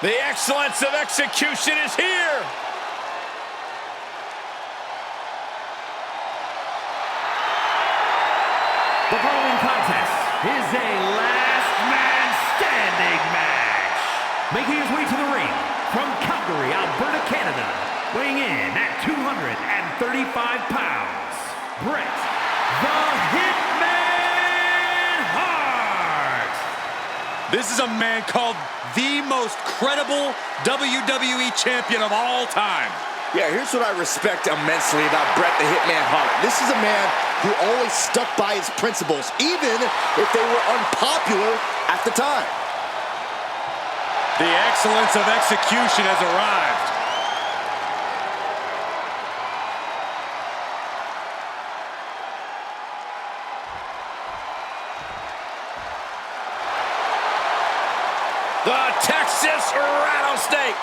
The excellence of execution is here. The following contest is a last man standing match. Making his way to the ring from Calgary, Alberta, Canada, weighing in at 235 pounds, Bret the Hitman Hart. This is a man called the most credible WWE champion of all time. Yeah, here's what I respect immensely about Bret the Hitman Hart. This is a man who always stuck by his principles, even if they were unpopular at the time. The excellence of execution has arrived. The Texas Rattlesnake.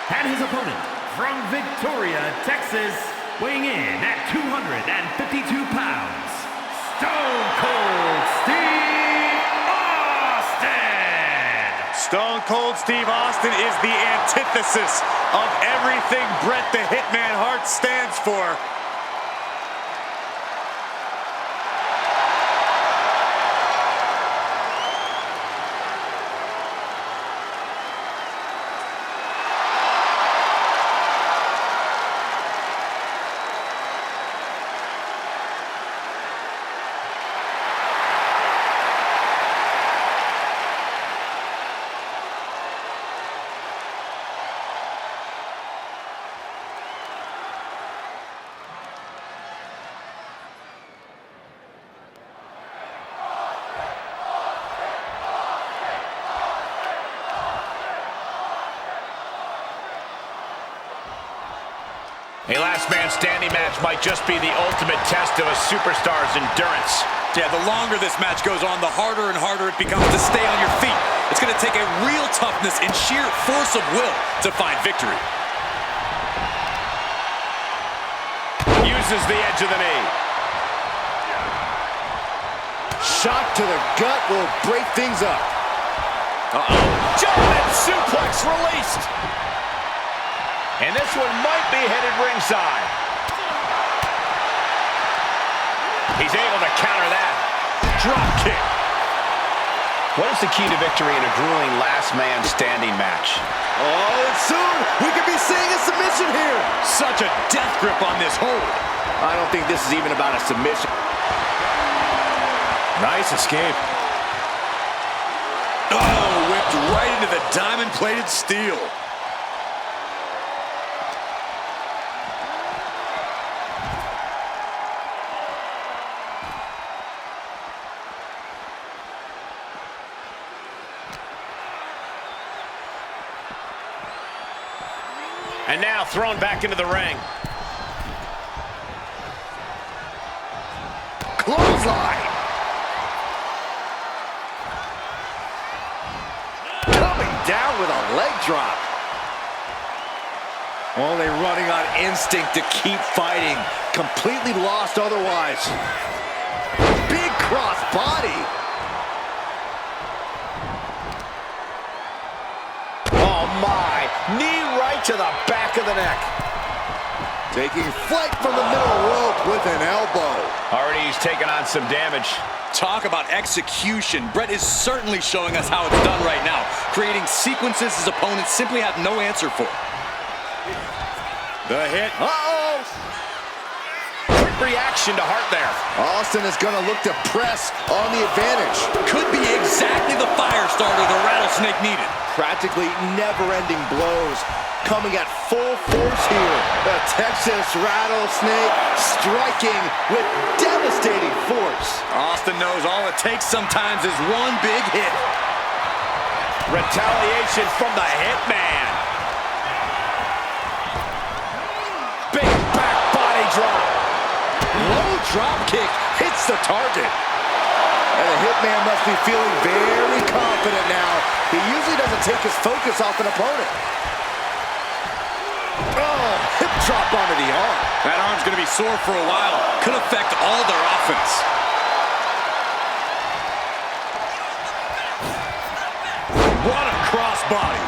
And his opponent from Victoria, Texas, weighing in at 252 pounds, Stone Cold Steve Austin! Stone Cold Steve Austin is the antithesis of everything Bret the Hitman Hart stands for. A last man standing match might just be the ultimate test of a superstar's endurance. Yeah, the longer this match goes on, the harder and harder it becomes to stay on your feet. It's going to take a real toughness and sheer force of will to find victory. Uses the edge of the knee. Shot to the gut will break things up. Uh-oh. German suplex released. And this one might be headed ringside. He's able to counter that. Drop kick. What is the key to victory in a grueling last man standing match? Oh, and soon we could be seeing a submission here. Such a death grip on this hold. I don't think this is even about a submission. Nice escape. Oh, whipped right into the diamond-plated steel. And now thrown back into the ring. Clothesline. Coming down with a leg drop. Only running on instinct to keep fighting. Completely lost otherwise. Big cross body. Oh my. Knee right to the back of the neck. Taking flight from the middle rope with an elbow. Already he's taken on some damage. Talk about execution. Bret is certainly showing us how it's done right now, creating sequences his opponents simply have no answer for. The hit. Uh-oh. Quick reaction to Hart there. Austin is going to look to press on the advantage. Could be exactly the fire starter the Rattlesnake needed. Practically never-ending blows coming at full force here. The Texas Rattlesnake striking with devastating force. Austin knows all it takes sometimes is one big hit. Retaliation from the Hitman. Big back body drop. Low drop kick hits the target. And the Hitman must be feeling very confident now. He usually doesn't take his focus off an opponent. Oh, hip Drop onto the arm. That arm's going to be sore for a while. Could affect all their offense. What a crossbody.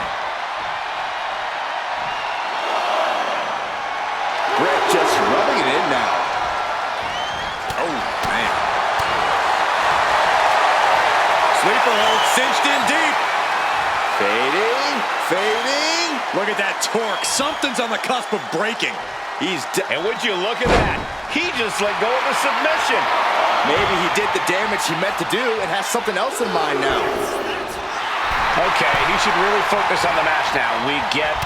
Brett just rubbing it in now. Oh, man. Sleeper hold cinched in deep. Fading, fading. Look at that torque. Something's on the cusp of breaking. And would you look at that? He just let go of a submission. Maybe he did the damage he meant to do and has something else in mind now. Okay, he should really focus on the match now. We get...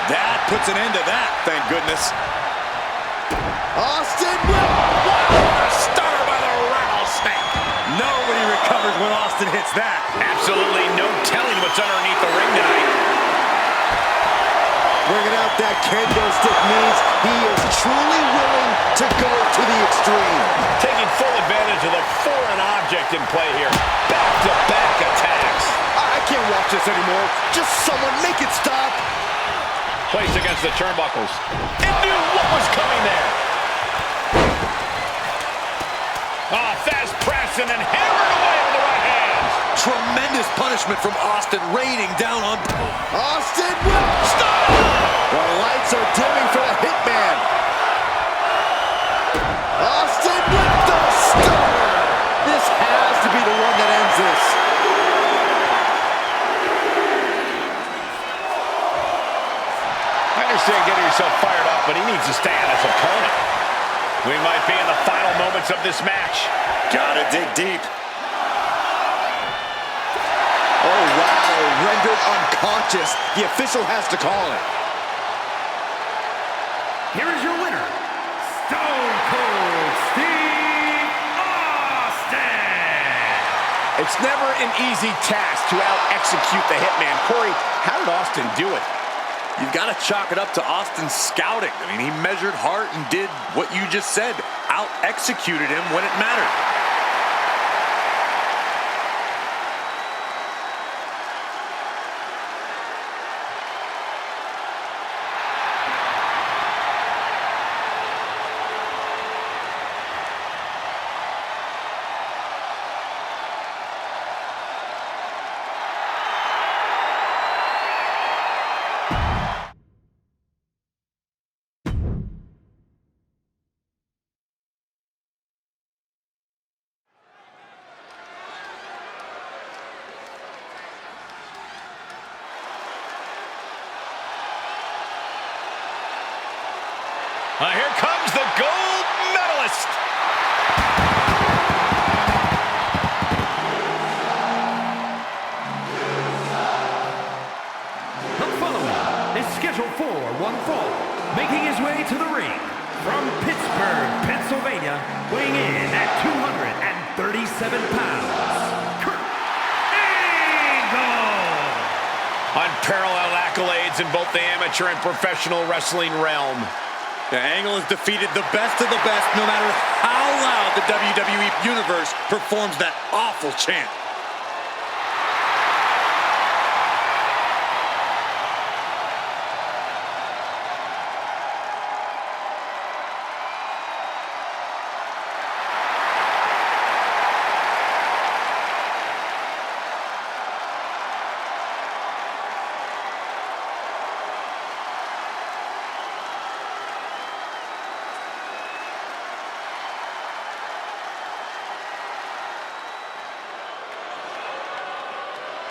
That puts an end to that, thank goodness. Austin will. Wow, a starter by the rattlesnake. Nobody recovers when Austin hits that. Absolutely no telling what's underneath the ring tonight. Bringing out that kendo stick means he is truly willing to go to the extreme. Taking full advantage of the foreign object in play here. Back-to-back attacks. I can't watch this anymore. Just someone make it stop. Placed against the turnbuckles. And knew what was coming there. Fast press and then hammered away with the right hand. Tremendous punishment from Austin, raining down on... Austin will stop. The lights are dimming for the Hitman. Austin with the stunner. This has to be the one that ends this. I understand getting yourself fired up, but he needs to stay on his opponent. We might be in the final moments of this match. Gotta dig deep. Oh, wow. Rendered unconscious. The official has to call it. Here is your winner, Stone Cold Steve Austin. It's never an easy task to out-execute the Hitman. Corey, how did Austin do it? You've got to chalk it up to Austin's scouting. I mean, he measured hard and did what you just said. Out-executed him when it mattered. Here comes the gold medalist. The following is scheduled for one fall, making his way to the ring from Pittsburgh, Pennsylvania, weighing in at 237 pounds, Kurt Angle. Unparalleled accolades in both the amateur and professional wrestling realm. The Angle has defeated the best of the best, no matter how loud the WWE Universe performs that awful chant.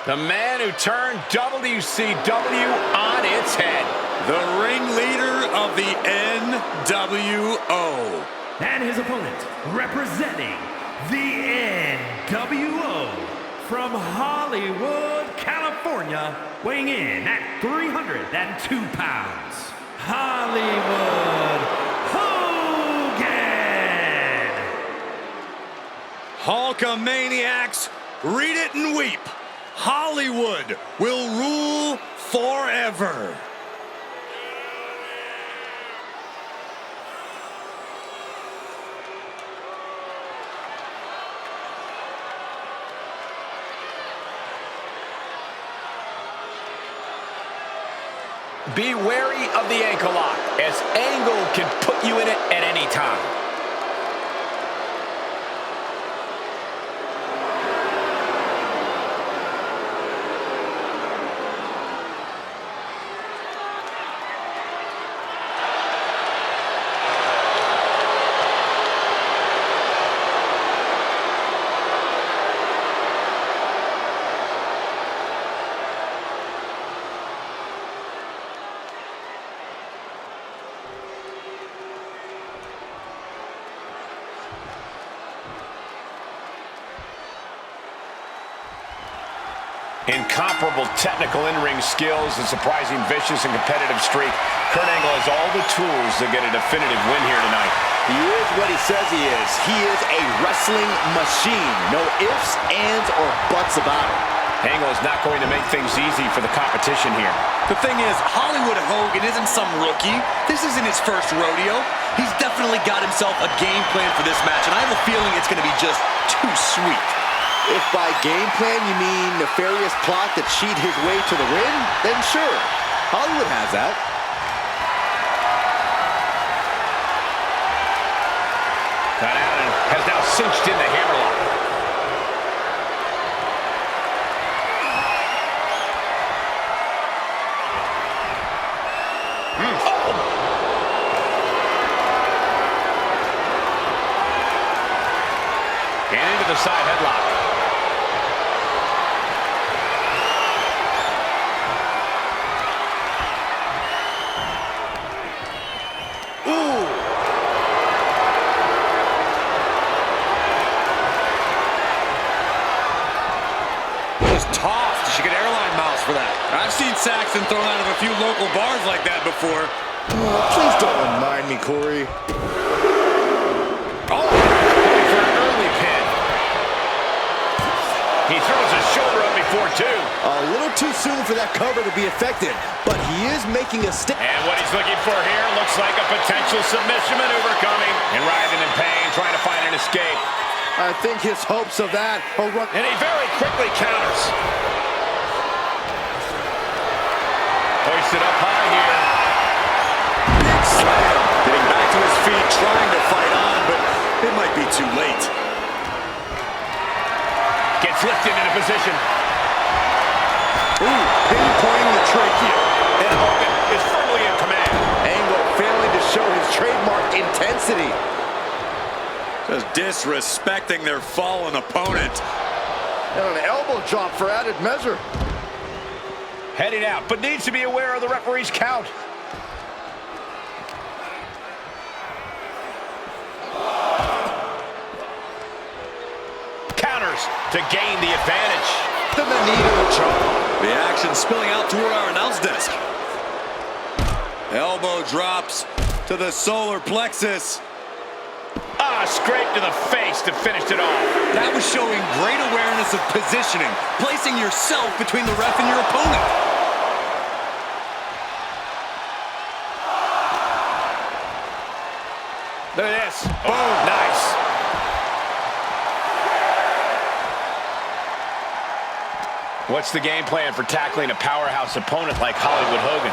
The man who turned WCW on its head. The ringleader of the NWO. And his opponent, representing the NWO from Hollywood, California, weighing in at 302 pounds, Hollywood Hogan. Hulkamaniacs, read it and weep. Hollywood will rule forever. Be wary of the ankle lock, as Angle can put you in it at any time. Incomparable technical in-ring skills and surprising vicious and competitive streak. Kurt Angle has all the tools to get a definitive win here tonight. He is what he says he is. He is a wrestling machine. No ifs, ands, or buts about it. Angle is not going to make things easy for the competition here. The thing is, Hollywood Hogan isn't some rookie. This isn't his first rodeo. He's definitely got himself a game plan for this match, and I have a feeling it's going to be just too sweet. If by game plan you mean nefarious plot to cheat his way to the win, then sure, Hollywood has that. Got out and has now cinched in the hammerlock. And into the side headlock. Tossed. She could airline miles for that. I've seen Saxton thrown out of a few local bars like that before. Oh, please don't remind me, Corey. Oh, going for an early pin. He throws his shoulder up before two. A little too soon for that cover to be effective, but he is making a step. And what he's looking for here looks like a potential submission maneuver coming. And writhing in pain, trying to find an escape. I think his hopes of that are run. And he very quickly counters. Hoisted up high here. Big slam. Getting back to his feet, trying to fight on, but it might be too late. Gets lifted into position. Ooh, pinpointing the trachea. And Hogan is firmly in command. Angle failing to show his trademark intensity. Just disrespecting their fallen opponent. And an elbow drop for added measure. Heading out, but needs to be aware of the referee's count. Counters to gain the advantage. The Manito drop. The action spilling out toward our announce desk. Elbow drops to the solar plexus. Scrape to the face to finish it off. That was showing great awareness of positioning, placing yourself between the ref and your opponent. Look at this. Boom. Nice. What's the game plan for tackling a powerhouse opponent like Hollywood Hogan?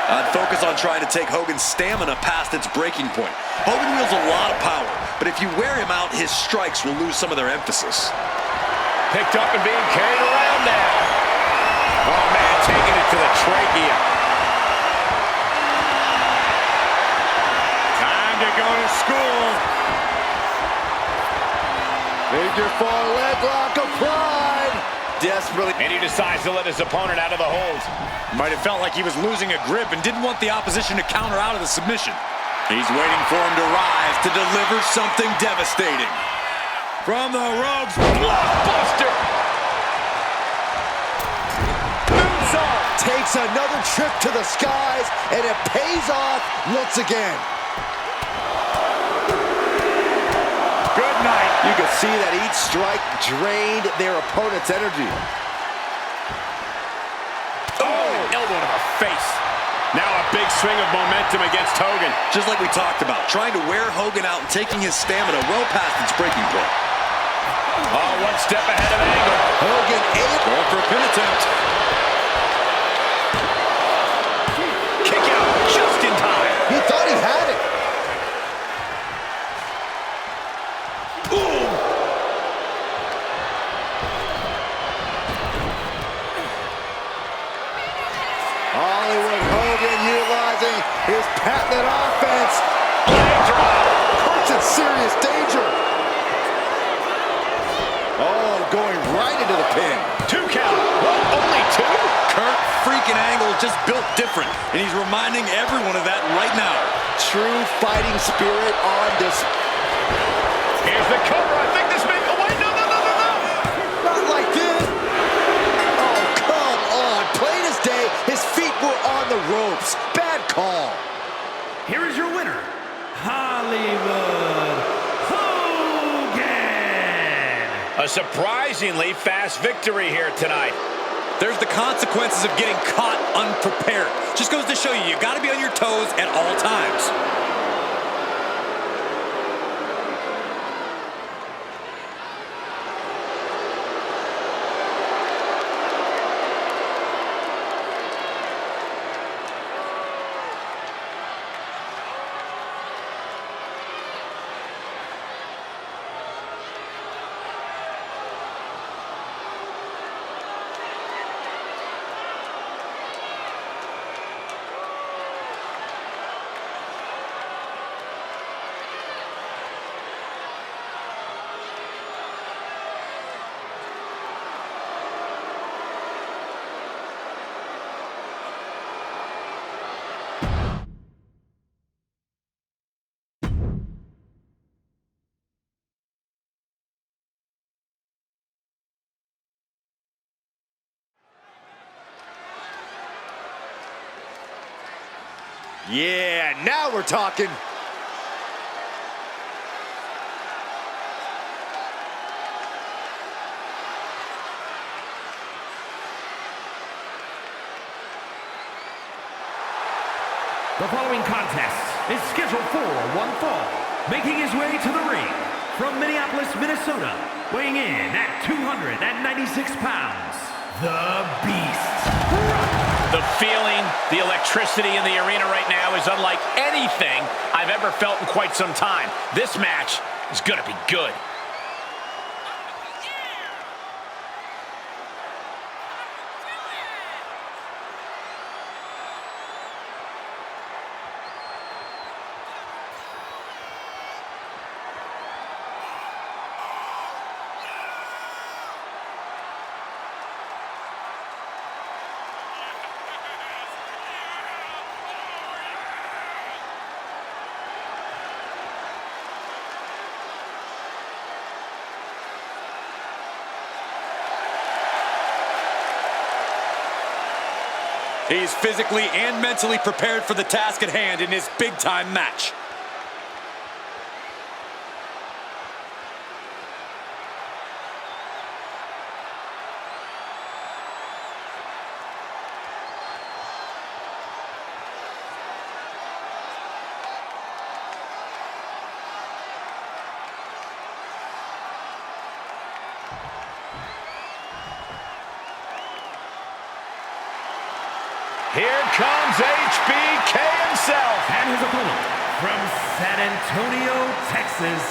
I'd focus on trying to take Hogan's stamina past its breaking point. Hogan wields a lot of power, but if you wear him out, his strikes will lose some of their emphasis. Picked up and being carried around now. Oh, man, taking it to the trachea. Time to go to school. Figure four leg lock applied. Desperately. And he decides to let his opponent out of the hold. Might have felt like he was losing a grip and didn't want the opposition to counter out of the submission. He's waiting for him to rise to deliver something devastating. From the ropes, blockbuster! Moonsault takes another trip to the skies, and it pays off once again. Good night. You can see that each strike drained their opponent's energy. Oh, elbow to the face. Now a big swing of momentum against Hogan. Just like we talked about, trying to wear Hogan out and taking his stamina well past its breaking point. Oh, one step ahead of Angle. Hogan able. Going for a pin attempt. and he's reminding everyone of that right now. True fighting spirit on display. Here's the cover. I think this may... Oh, wait, no. Not like this. Oh, come on. Plain as day, his feet were on the ropes. Bad call. Here is your winner, Hollywood Hogan. A surprisingly fast victory here tonight. There's the consequences of getting caught unprepared. Just goes to show you, you got to be on your toes at all times. Yeah, now we're talking. The following contest is scheduled for one fall. Making his way to the ring from Minneapolis, Minnesota, weighing in at 296 pounds, the Beast. The feeling, the electricity in the arena right now is unlike anything I've ever felt in quite some time. This match is going to be good. He's physically and mentally prepared for the task at hand in his big-time match. Here comes HBK himself. And his opponent from San Antonio, Texas,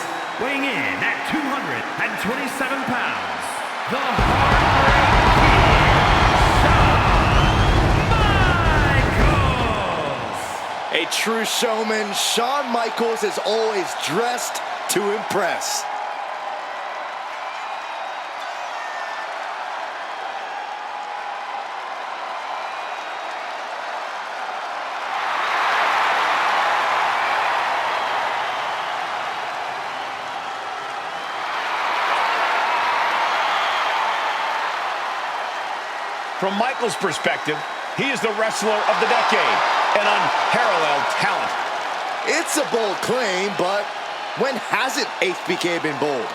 weighing in at 227 pounds, the Heartbreak Kid, Shawn Michaels. A true showman, Shawn Michaels is always dressed to impress. From Michaels' perspective, he is the wrestler of the decade, an unparalleled talent. It's a bold claim, but when hasn't HBK been bold?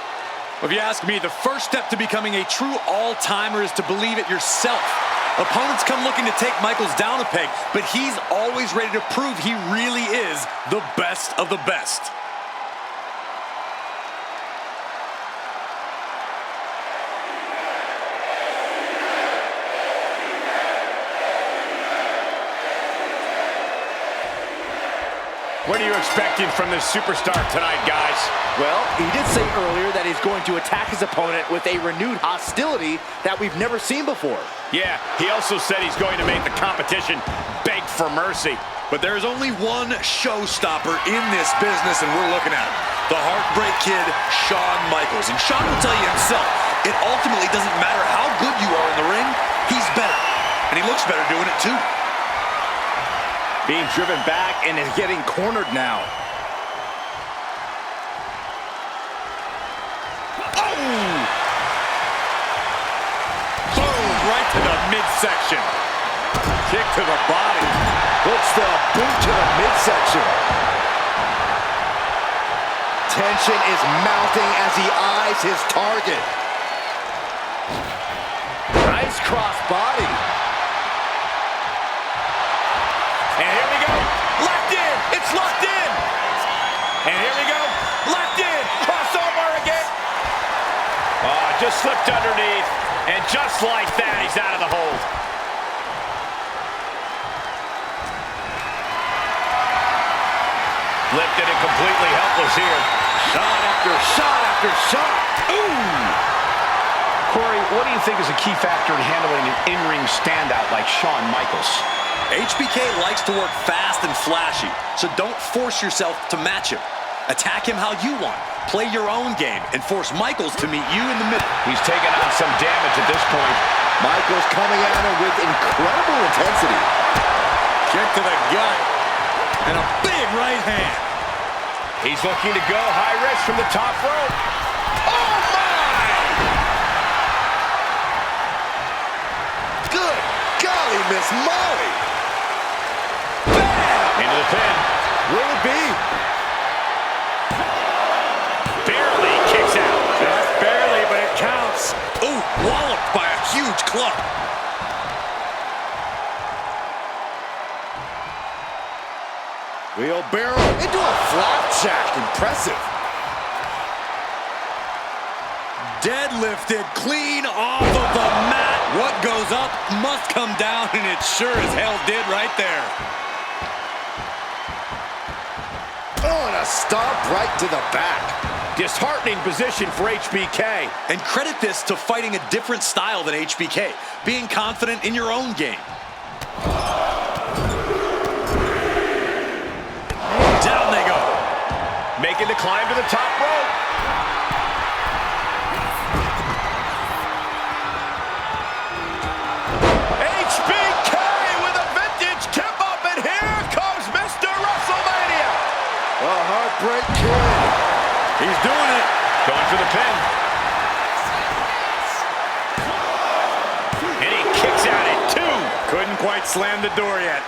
If you ask me, the first step to becoming a true all-timer is to believe it yourself. Opponents come looking to take Michaels down a peg, but he's always ready to prove he really is the best of the best. What are you expecting from this superstar tonight, guys? Well, he did say earlier that he's going to attack his opponent with a renewed hostility that we've never seen before. Yeah, he also said he's going to make the competition beg for mercy. But there's only one showstopper in this business, and we're looking at him. The Heartbreak Kid, Shawn Michaels. And Shawn will tell you himself, it ultimately doesn't matter how good you are in the ring, he's better. And he looks better doing it too. Being driven back and is getting cornered now. Oh! Boom! Right to the midsection. Kick to the body. Puts the boot to the midsection. Tension is mounting as he eyes his target. Nice cross body. And here we go. Left in. It's locked in. And here we go. Left in. Crossover again. Oh, just slipped underneath. And just like that, he's out of the hold. Lifted and completely helpless here. Shot after shot after shot. Ooh! Corey, what do you think is a key factor in handling an in-ring standout like Shawn Michaels? HBK likes to work fast and flashy, so don't force yourself to match him. Attack him how you want. Play your own game and force Michaels to meet you in the middle. He's taken on some damage at this point. Michaels coming at him with incredible intensity. Kick to the gut. And a big right hand. He's looking to go high risk from the top rope. Oh, my! Good golly, Miss Molly. Bam! Into the pin. Will it be? Barely kicks out. Just barely, but it counts. Ooh, walloped by a huge club. Wheelbarrow into a flapjack. Impressive. Deadlifted clean off of the mat. What goes up must come down, and it sure as hell did right there. Oh, and a stomp right to the back. Disheartening position for HBK. And credit this to fighting a different style than HBK. Being confident in your own game. Down they go. Making the climb to the top rope. HBK with a vintage tip up, and here comes Mr. WrestleMania. A Heartbreak Kid. He's doing it. Going for the pin. And he kicks out at 2. Couldn't quite slam the door yet.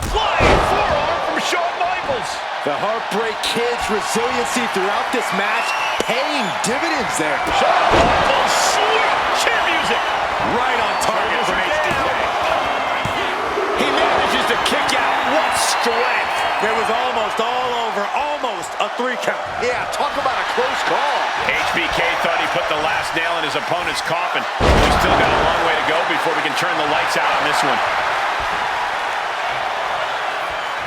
Flying forearm from Shawn Michaels. The Heartbreak Kid's resiliency throughout this match paying dividends there. Shawn Michaels, sweet cheer music. Right on target from HBK. He manages to kick out. What strength. It was almost all over. Almost a 3 count. Yeah, talk about a close call. HBK thought he put the last nail in his opponent's coffin. We've still got a long way to go before we can turn the lights out on this one.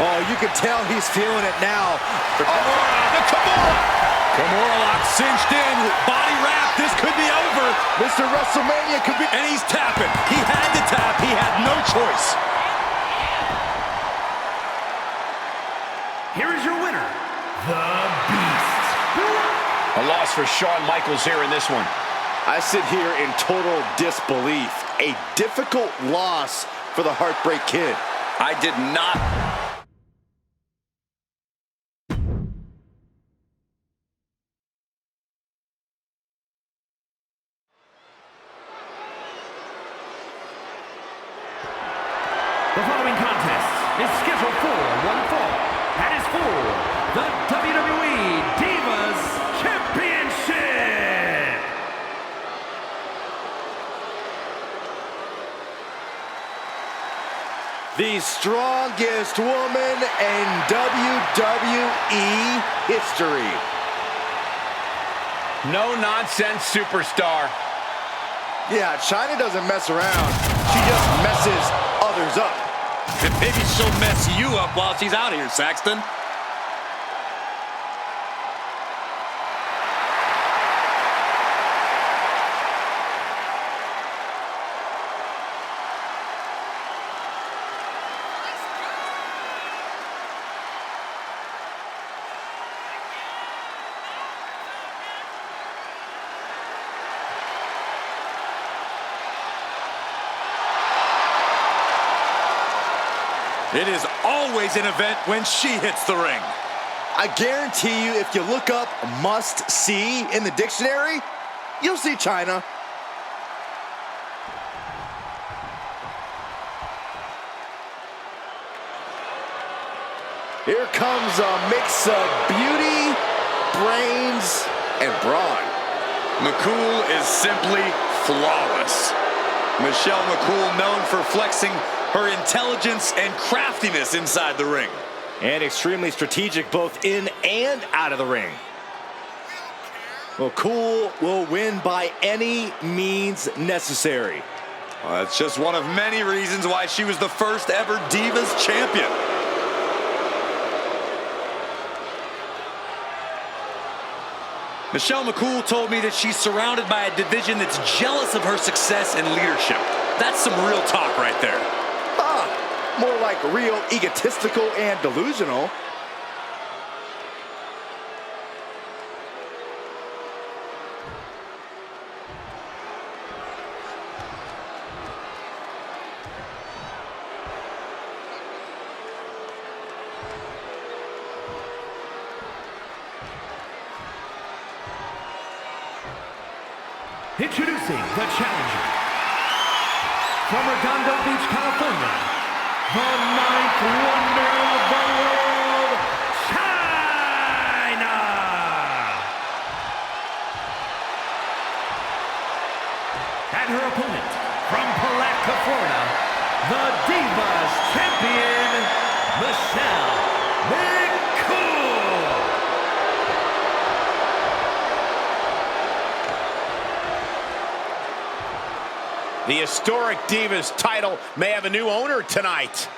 Oh, you can tell he's feeling it now. The Kimura. Kimura lock cinched in. Body wrap. This could be over. Mr. WrestleMania could be... And he's tapping. He had to tap. He had no choice. Here is your winner, the Beast. A loss for Shawn Michaels here in this one. I sit here in total disbelief. A difficult loss for the Heartbreak Kid. I did not... The following contest is scheduled for one fall. That is for the WWE Divas Championship. The strongest woman in WWE history. No-nonsense superstar. Yeah, China doesn't mess around. She just messes others up. And maybe she'll mess you up while she's out here, Saxton. It is always an event when she hits the ring. I guarantee you, if you look up must see in the dictionary, you'll see Chyna. Here comes a mix of beauty, brains, and brawn. McCool is simply flawless. Michelle McCool known for flexing her intelligence and craftiness inside the ring. And extremely strategic both in and out of the ring. McCool will win by any means necessary. Well, that's just one of many reasons why she was the first ever Divas champion. Michelle McCool told me that she's surrounded by a division that's jealous of her success and leadership. That's some real talk right there. More like real egotistical and delusional. Introducing the challenger from Redondo Beach, California, the ninth wonder of the world, Chyna! And her opponent from Palatka, Florida, the Divas champion, Michelle McCool! The historic Divas title may have a new owner tonight.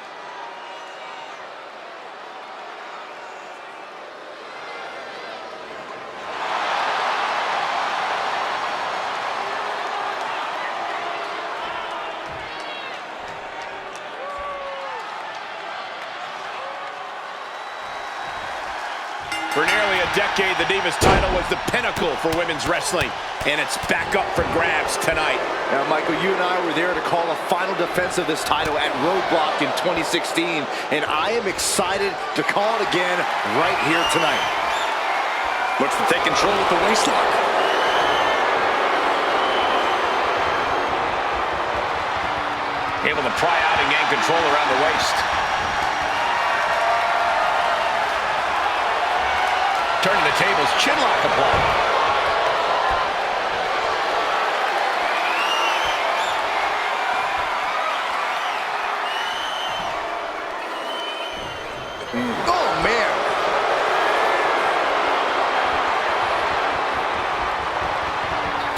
For nearly a decade, the Divas title was the pinnacle for women's wrestling, and it's back up for grabs tonight. Now, Michael, you and I were there to call a final defense of this title at Roadblock in 2016, and I am excited to call it again right here tonight. Looks to take control with the waistlock. Able to pry out and gain control around the waist. Turning the tables, chinlock applied. Oh, man.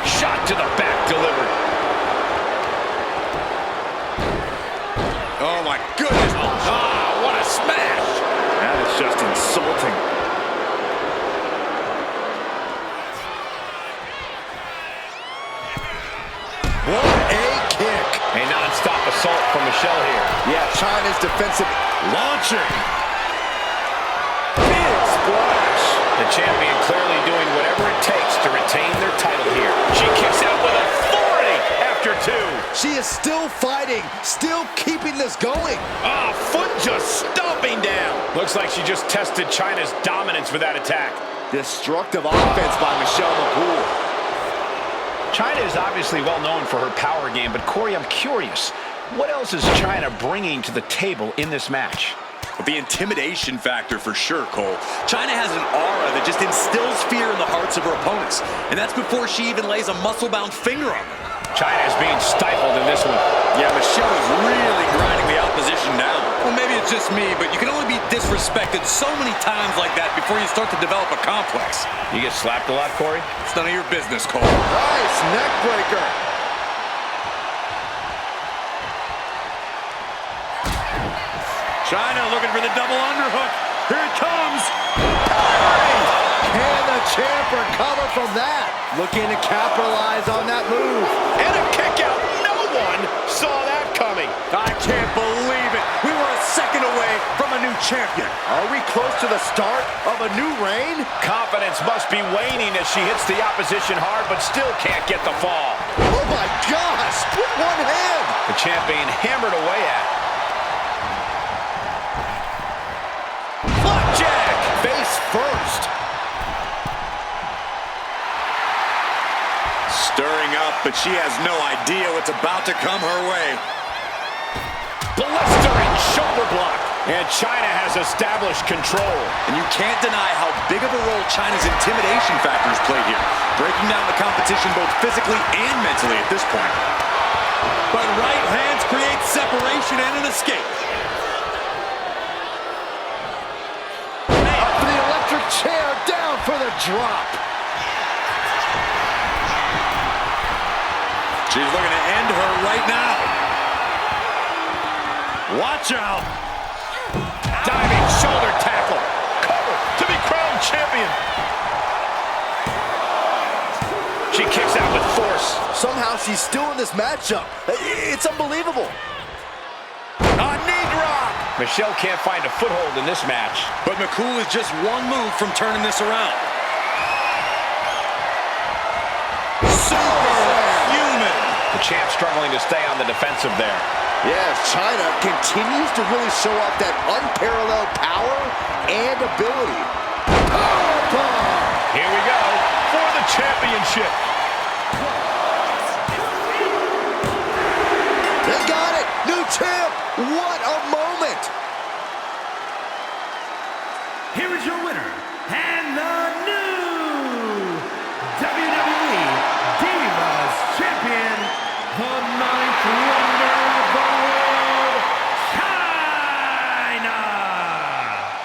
Shot to the back delivered. Oh my goodness. Ah, what a smash. That is just insulting. What a kick. A non-stop assault from Michelle here. Yeah, Chyna's defensive Launching. big splash. The champion clearly doing whatever it takes to retain their title here. She kicks out with authority after two. She is still fighting, still keeping this going. Ah, foot just stomping down. Looks like she just tested Chyna's dominance with that attack. Destructive offense by Michelle McCool. Chyna is obviously well known for her power game, but Corey, I'm curious, what else is Chyna bringing to the table in this match? The intimidation factor for sure, Cole. Chyna has an aura that just instills fear in the hearts of her opponents. And that's before she even lays a muscle-bound finger on them. Chyna is being stifled in this one. Yeah, Michelle is really grinding the opposition down. Well, maybe it's just me, but you can only be disrespected so many times like that before you start to develop a complex. You get slapped a lot, Corey? It's none of your business, Cole. Nice neck breaker. Chyna looking for the double underhook. Here it comes. Can the champ recover from that? Looking to capitalize on that move. And a kick out. No one saw that coming. I can't believe it. We were a second away from a new champion. Are we close to the start of a new reign? Confidence must be waning as she hits the opposition hard, but still can't get the fall. Oh my gosh, with one hand. The champ being hammered away at. but she has no idea what's about to come her way. Blistering shoulder block. And China has established control. And you can't deny how big of a role China's intimidation factor has played here, breaking down the competition both physically and mentally at this point. But right hands create separation and an escape. Up for the electric chair, down for the drop. She's looking to end her right now. Watch out. Diving shoulder tackle. Cover to be crowned champion. She kicks out with force. Somehow she's still in this matchup. It's unbelievable. A knee drop. Michelle can't find a foothold in this match. But McCool is just one move from turning this around. Superhuman. The champ struggling to stay on the defensive there. Yes, China continues to really show off that unparalleled power and ability. Powerbomb! Here we go for the championship. They got it! New champ! What a moment! Here is your winner, and the new WWE Divas Champion, the ninth wonder of the world, China!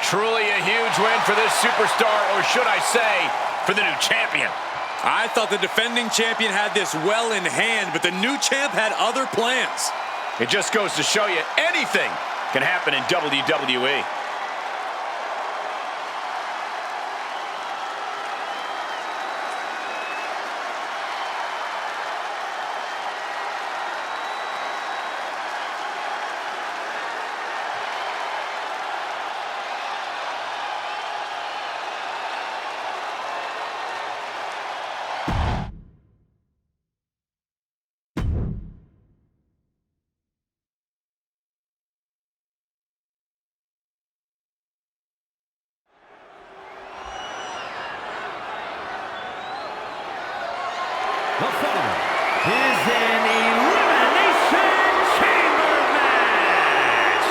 Truly a huge win for this superstar, or should I say, for the new champion. I thought the defending champion had this well in hand, but the new champ had other plans. It just goes to show you anything can happen in WWE. The following is an Elimination Chamber match.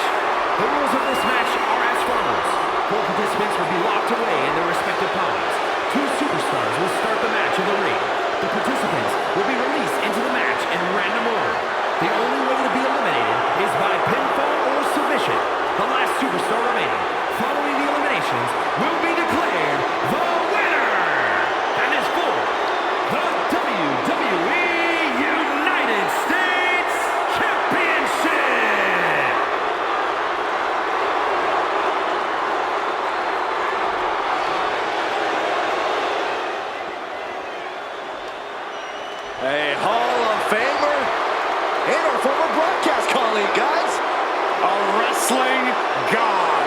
The rules of this match are as follows. 4 participants will be locked away in their respective pods. 2 superstars will start the match in the ring. The participants will be released into the match in random order. The only way to be eliminated is by pinfall or submission. The last superstar remaining following the eliminations will be declared the winner. And is for the WWE United States Championship! A Hall of Famer and our former broadcast colleague, guys. A wrestling god.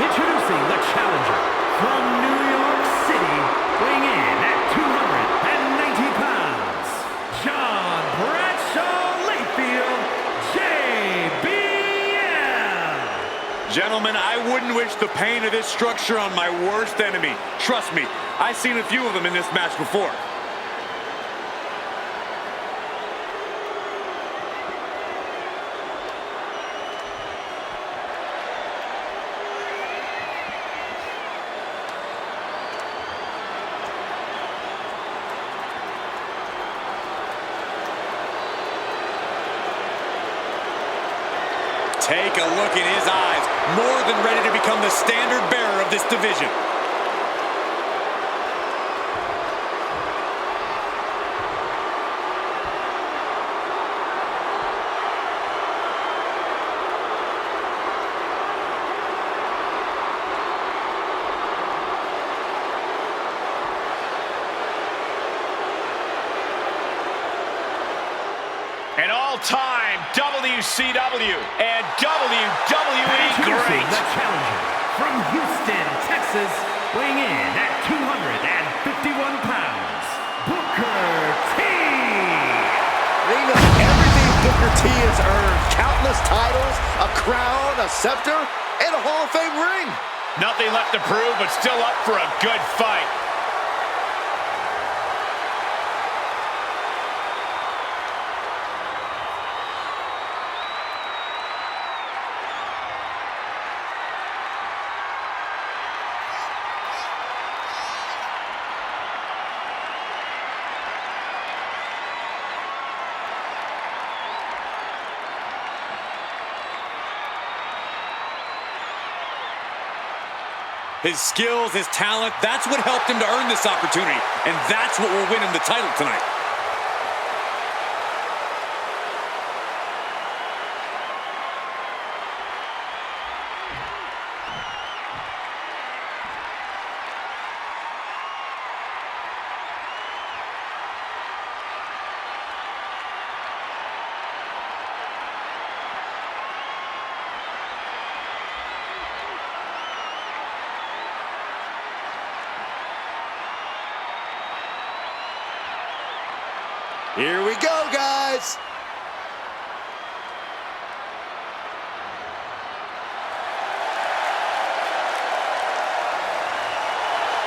Introducing the challenger from New York City, weighing in at 290 pounds, John Bradshaw Layfield, JBL. Gentlemen, I wouldn't wish the pain of this structure on my worst enemy. Trust me, I've seen a few of them in this match before. Take a look in his eyes, more than ready to become the standard bearer of this division. An all-time WCW and WWE Introducing great. the challenger from Houston, Texas, weighing in at 251 pounds, Booker T. They know everything Booker T has earned. Countless titles, a crown, a scepter, and a Hall of Fame ring. Nothing left to prove, but still up for a good fight. His skills, his talent, that's what helped him to earn this opportunity. And that's what will win him the title tonight. Here we go, guys.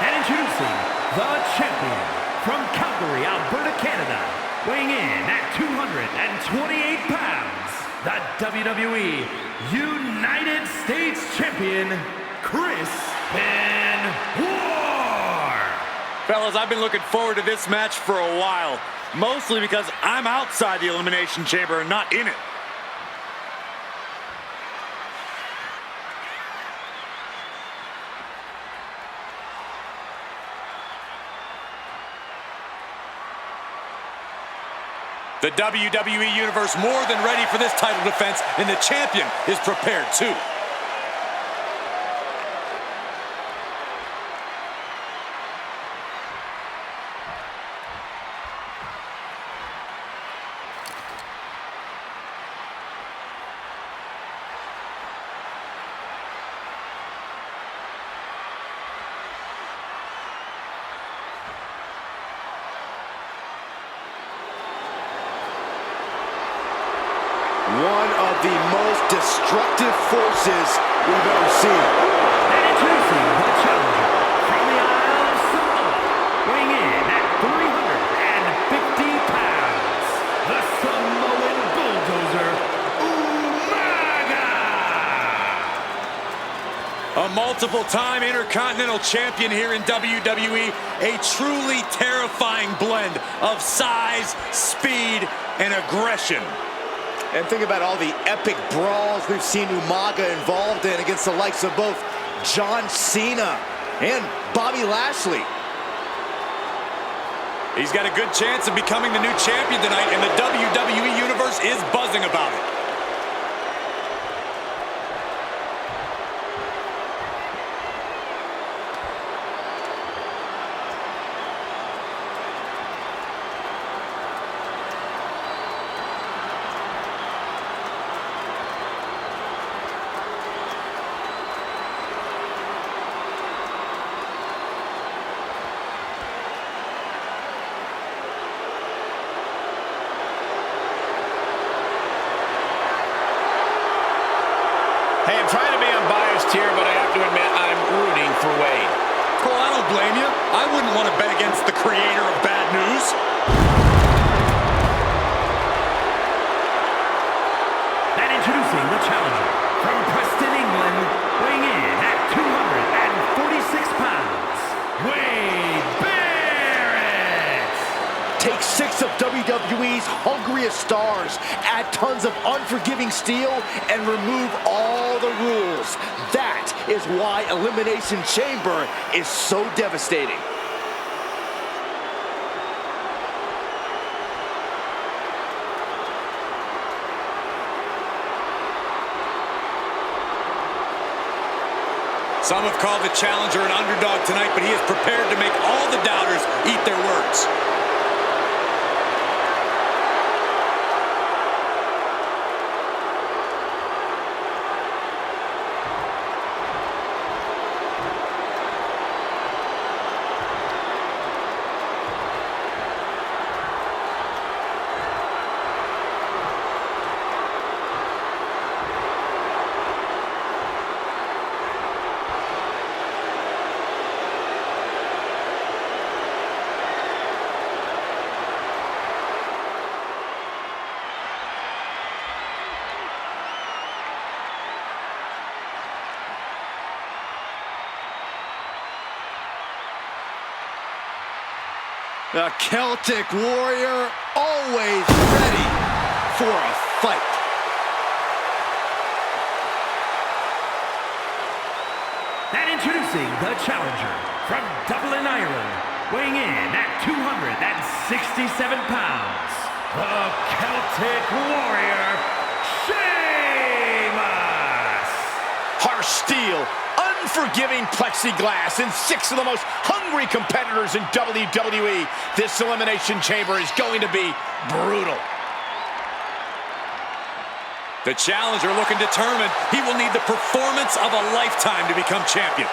And introducing the champion from Calgary, Alberta, Canada, weighing in at 228 pounds, the WWE United States Champion, Chris Benoit. Fellas, I've been looking forward to this match for a while. Mostly because I'm outside the Elimination Chamber and not in it. The WWE Universe more than ready for this title defense, and the champion is prepared too. One of the most destructive forces we've ever seen. And introducing the challenger from the Isle of Samoa, weighing in at 350 pounds, the Samoan bulldozer, Umaga! A multiple-time Intercontinental Champion here in WWE, a truly terrifying blend of size, speed, and aggression. And think about all the epic brawls we've seen Umaga involved in against the likes of both John Cena and Bobby Lashley. He's got a good chance of becoming the new champion tonight, and the WWE Universe is buzzing about it. Hey, I'm trying to be unbiased here, but I have to admit I'm rooting for Wade. Cole, I don't blame you. I wouldn't want to bet against the creator of bad news. And introducing the challenger from Preston, England, weighing in at 246 pounds, Wade Barrett! Take 6 of WWE's hungriest stars, add tons of unforgiving steel, and remove all the rules. That is why Elimination Chamber is so devastating. Some have called the challenger an underdog tonight, but he is prepared to make all the doubters eat their words. The Celtic Warrior always ready for a fight. And introducing the challenger from Dublin, Ireland, weighing in at 267 pounds, the Celtic Warrior, Sheamus! Harsh steel, unforgiving plexiglass, and 6 of the most hungry competitors in WWE. This Elimination Chamber is going to be brutal. The challenger looking determined. He will need the performance of a lifetime to become champion.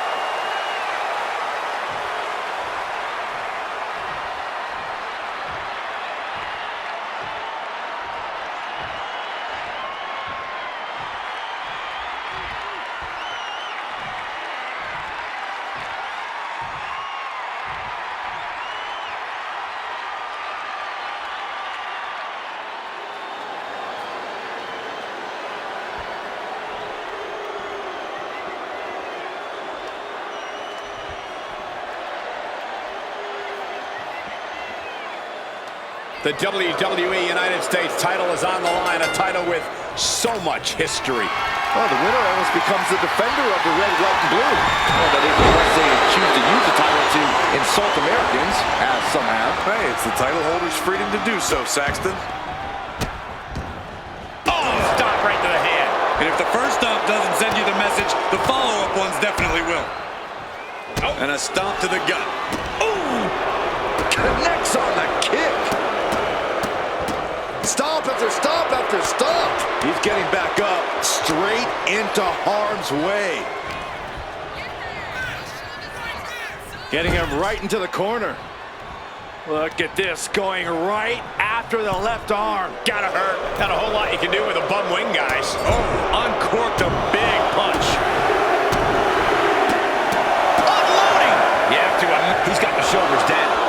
The WWE United States title is on the line, a title with so much history. Well, the winner almost becomes the defender of the red, white, and blue. Well, that is unless they choose to use the title to insult Americans, as some have. Hey, it's the title holder's freedom to do so, Saxton. Oh, stop right to the hand. And if the first stomp doesn't send you the message, the follow-up ones definitely will. Oh. And a stomp to the gut. Ooh! Connects on the kick. Stomp after stomp after stomp. He's getting back up, straight into harm's way. Getting him right into the corner. Look at this, going right after the left arm. Gotta hurt. Not a whole lot you can do with a bum wing, guys. Oh, uncorked a big punch. Unloading! You have to, he's got the shoulders down.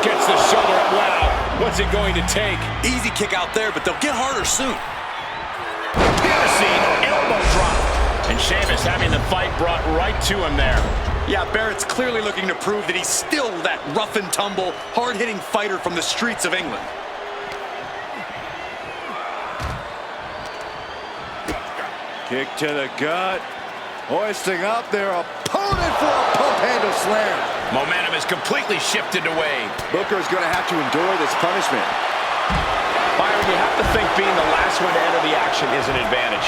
Gets the shoulder up. Wow, what's it going to take? Easy kick out there, but they'll get harder soon. Piercing elbow drop. And Sheamus having the fight brought right to him there. Yeah, Barrett's clearly looking to prove that he's still that rough and tumble, hard-hitting fighter from the streets of England. Kick to the gut. Hoisting up their opponent for a pump handle slam. Momentum is completely shifted away. Booker's going to have to endure this punishment. Byron, you have to think being the last one to enter the action is an advantage.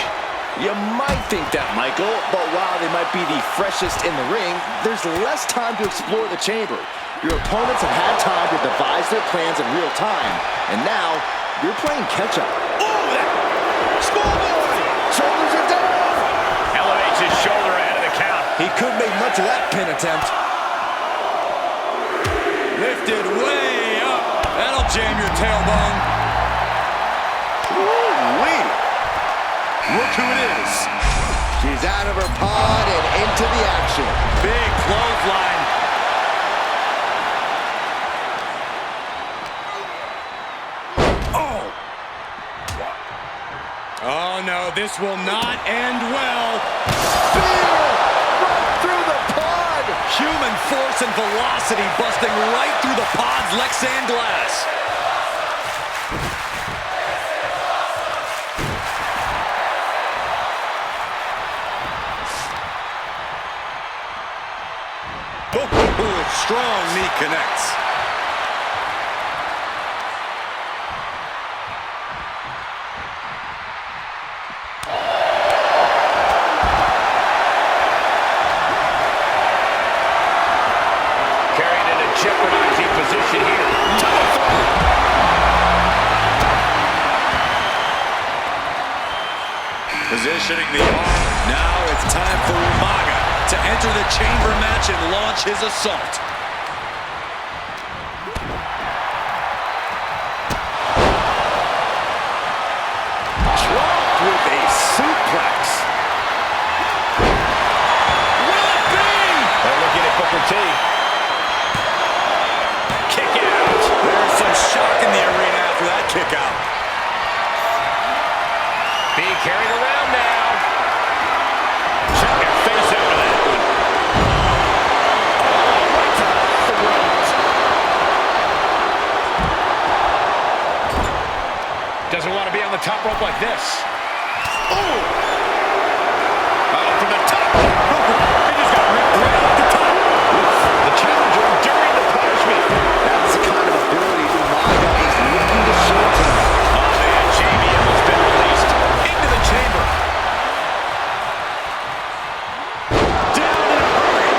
You might think that, Michael, but while they might be the freshest in the ring, there's less time to explore the chamber. Your opponents have had time to devise their plans in real time, and now you're playing catch-up. Oh, that schoolboy! Shoulders are down! Elevates his shoulder out of the count. He couldn't make much of that pin attempt. Lifted way up. That'll jam your tailbone. Woo-wee! Look who it is. She's out of her pod and into the action. Big clothesline. Oh! Oh no, this will not end well. Spear! Right through the pod! Human force and velocity busting right through the pod's Lexan glass. Strong knee connects. Carried in a jeopardizing position here. Positioning the arm. Now it's time for Umaga to enter the chamber match and launch his assault. Dropped with a suplex. Will it be? They're looking at Booker T. Kick out. There's some shock in the arena after that kick out. Being carried around now. Check your face out of that one. Oh, right to rope like this. Oh! From the top. He just got ripped right off the top. The challenger enduring the punishment. That's the kind of ability Umaga is looking to show tonight. Oh, man, JBL has been released into the chamber. Down in a hurry.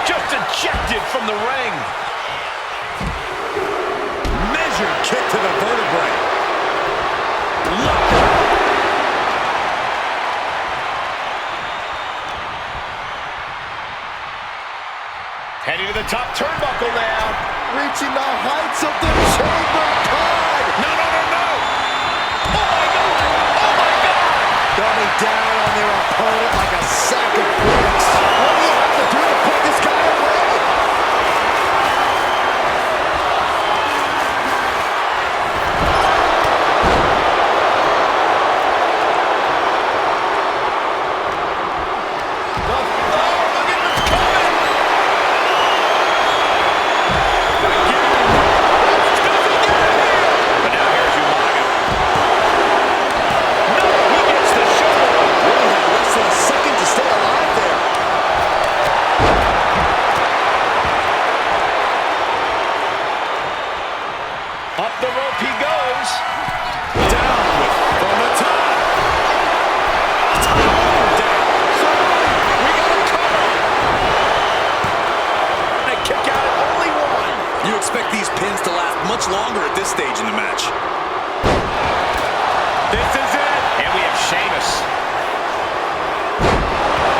Just ejected from the ring. Measured kick to the vertebrae. Look. Heading to the top turnbuckle now. Reaching the heights of the chamber pod. No, no, no, no. Oh, my God. Oh, my God. Coming down on their opponent like a sack of bricks. What do you have to do to put this guy away? Up the rope he goes. Down from the top. Down. We got a cover. And a kick out at only one. You expect these pins to last much longer at this stage in the match. This is it. And we have Sheamus.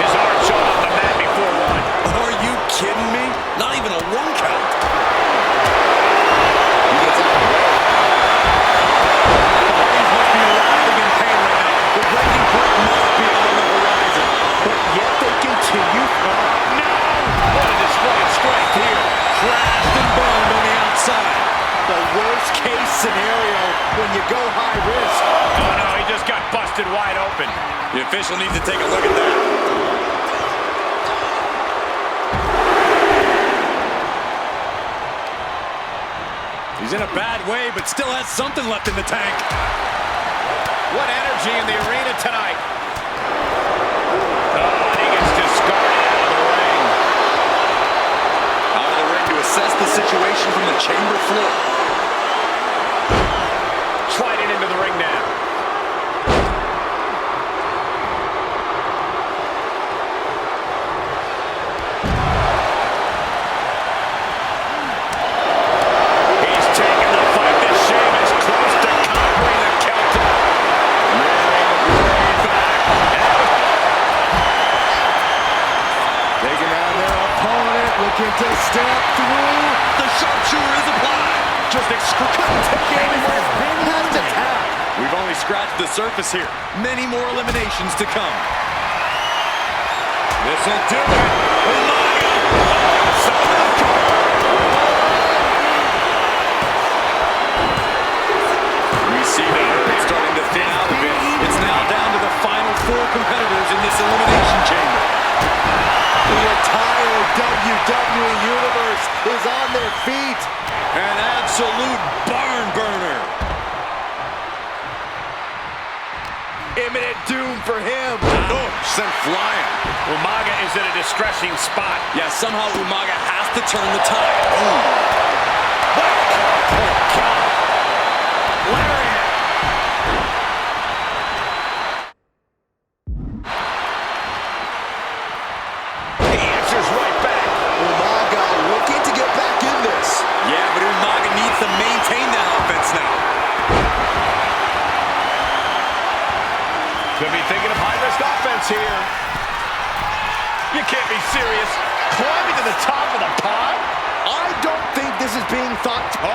His arm showing on the mat before one. Are you kidding me? Not even a 1 count. Scenario when you go high risk. Oh no, he just got busted wide open. The official needs to take a look at that. He's in a bad way, but still has something left in the tank. What energy in the arena tonight. Oh, and he gets discarded out of the ring. Out of the ring to assess the situation from the chamber floor. Sliding into the ring now. He's taking the fight to Sheamus, close to conquering the Celtic. Way back. Taking down their opponent, looking to step through. The sharpshooter is applied. Just couldn't take it anymore. Has to tap. We've only scratched the surface here. Many more eliminations to come. This'll do it. Umaga. We see the herd starting to thin out a bit. It's now down to the final 4 competitors in this elimination chamber. The entire WWE Universe is on their feet. An absolute barn burner. Imminent doom for him. Oh, sent flying. Umaga is in a distressing spot. Yeah, somehow Umaga has to turn the tide. Oh, God. Lariat. He answers right back. Umaga looking to get back in this. Yeah, but Umaga needs to maintain that offense now. Could be thinking of high-risk offense here. You can't be serious. Climbing to the top of the pod? I don't think this is being thought. Oh,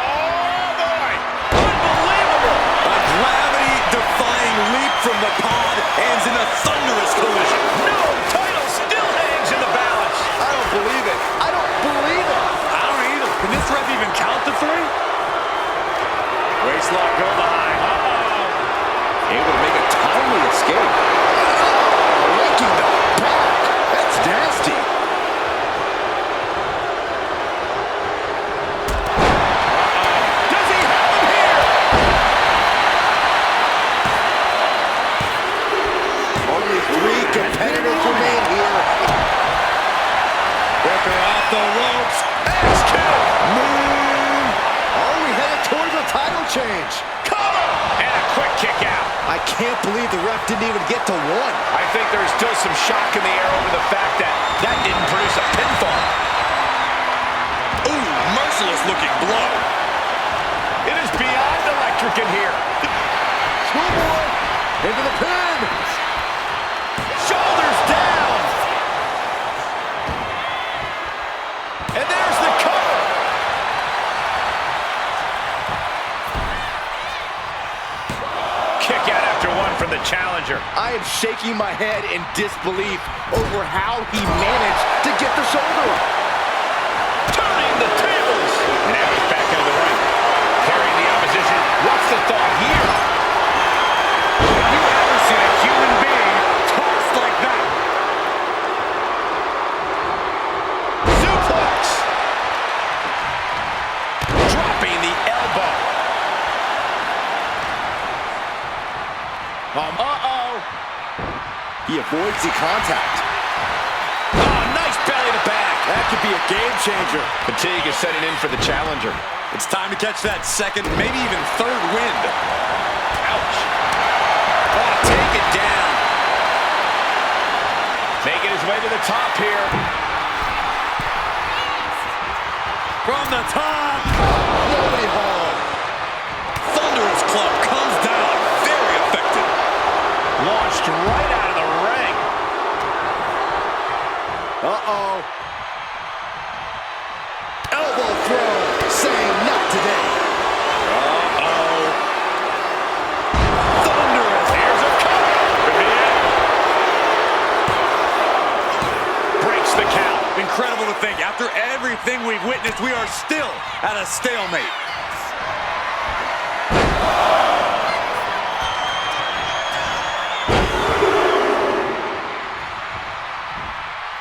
boy. Unbelievable. A gravity-defying leap from the pod ends in a thunderous collision. No, title still hangs in the balance. I don't believe it. I don't believe it. I don't either. Can this ref even count to 3? Waistlock go behind. Able to make a timely escape. Raking the back. That's nasty. Does he have him the ropes. Axe kick. Moon. Are we headed towards a title change? Cover. And a quick kick out. I can't believe the ref didn't even get to one. I think there's still some shock in the air over the fact that that didn't produce a pinfall. Ooh, merciless looking blow. It is beyond electric in here. Schoolboy into the pin. Shoulders down. And there's the cover. Kick out after one from the challenger. I am shaking my head in disbelief over how he managed to get the shoulder up. Turning the tables. Now he's back into the ring. Carrying the opposition. What's the thought here? Have you ever seen a human being tossed like that? Suplex. Dropping the elbow. Uh-oh. He avoids the contact. Oh, nice belly to back. That could be a game changer. Fatigue is setting in for the challenger. It's time to catch that second, maybe even third wind. Ouch. Oh, take it down. Making his way to the top here. From the top. No way home. Thunderous club comes down. Very effective. Launched right out of the ring. Uh-oh. Elbow throw. Saying not today. Uh-oh. Thunderous. Here's a cover. Could be it. Breaks the count. Incredible to think. After everything we've witnessed, we are still at a stalemate.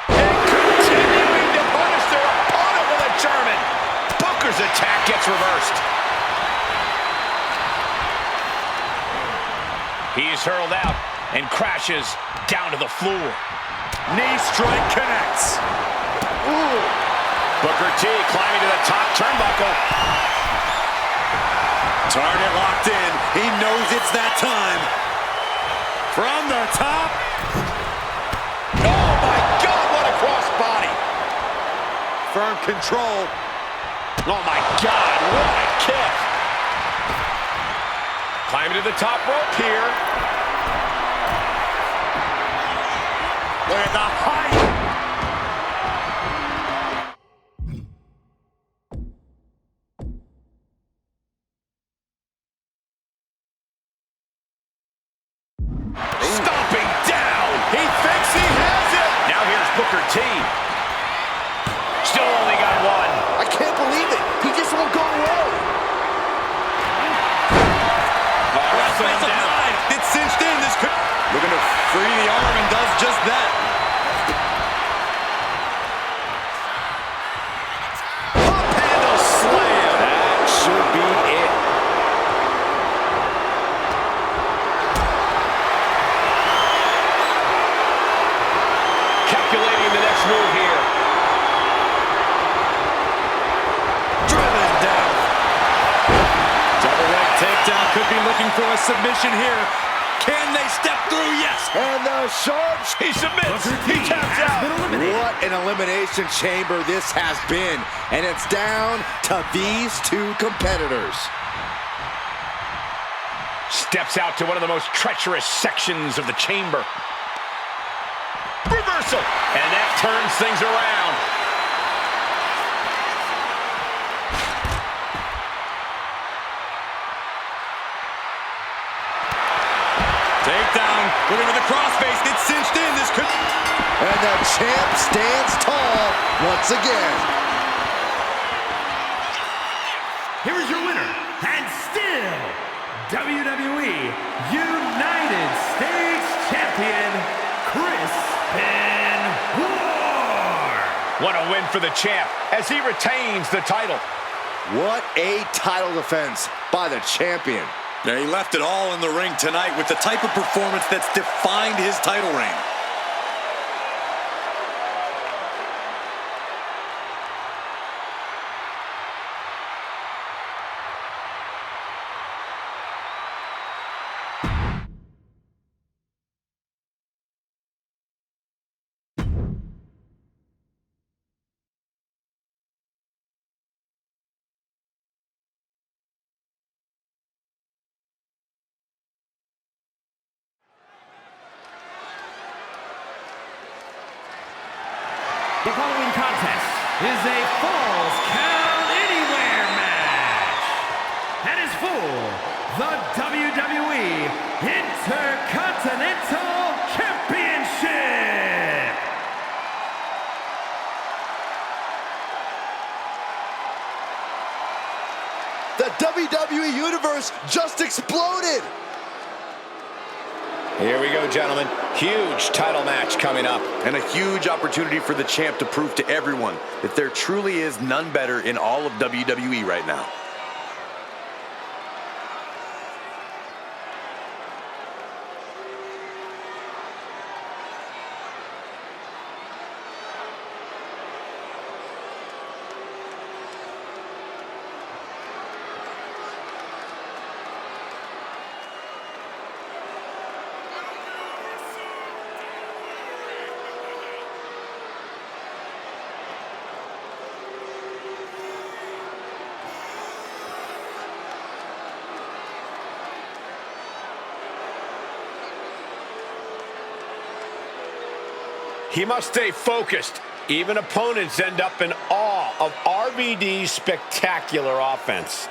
Continuing to punish their opponent with a German. Booker's attack gets reversed. He's hurled out and crashes down to the floor. Knee strike connects. Ooh. Booker T climbing to the top turnbuckle. Target locked in. He knows it's that time. From the top. Oh my God, what a crossbody. Firm control. Oh my God, what a kick. Climbing to the top rope here. Look at the height. Stomping down. He thinks he has it. Now here's Booker T. Still only got one. I can't believe it. He just won't go away. Wrestling him down. It's cinched in. This could... Looking to free the arm and does just that. Pop handle slam. That should be it. Calculating the next move here. Driven down. Double leg takedown. Could be looking for a submission here. Can they step through? Yes. And the sharp. He submits. He taps out. What an elimination chamber this has been. And it's down to these two competitors. Steps out to one of the most treacherous sections of the chamber. Reversal. And that turns things around. Takedown. Looking for the crossface. It's cinched in. This could... And the champ stands tall once again. Here is your winner, and still WWE United States Champion, Chris Benoit. What a win for the champ as he retains the title. What a title defense by the champion. Yeah, he left it all in the ring tonight with the type of performance that's defined his title reign. The following contest is a Falls Count Anywhere match and is for the WWE Intercontinental Championship. The WWE Universe just exploded! Here we go, gentlemen. Huge title match coming up. And a huge opportunity for the champ to prove to everyone that there truly is none better in all of WWE right now. He must stay focused. Even opponents end up in awe of RVD's spectacular offense.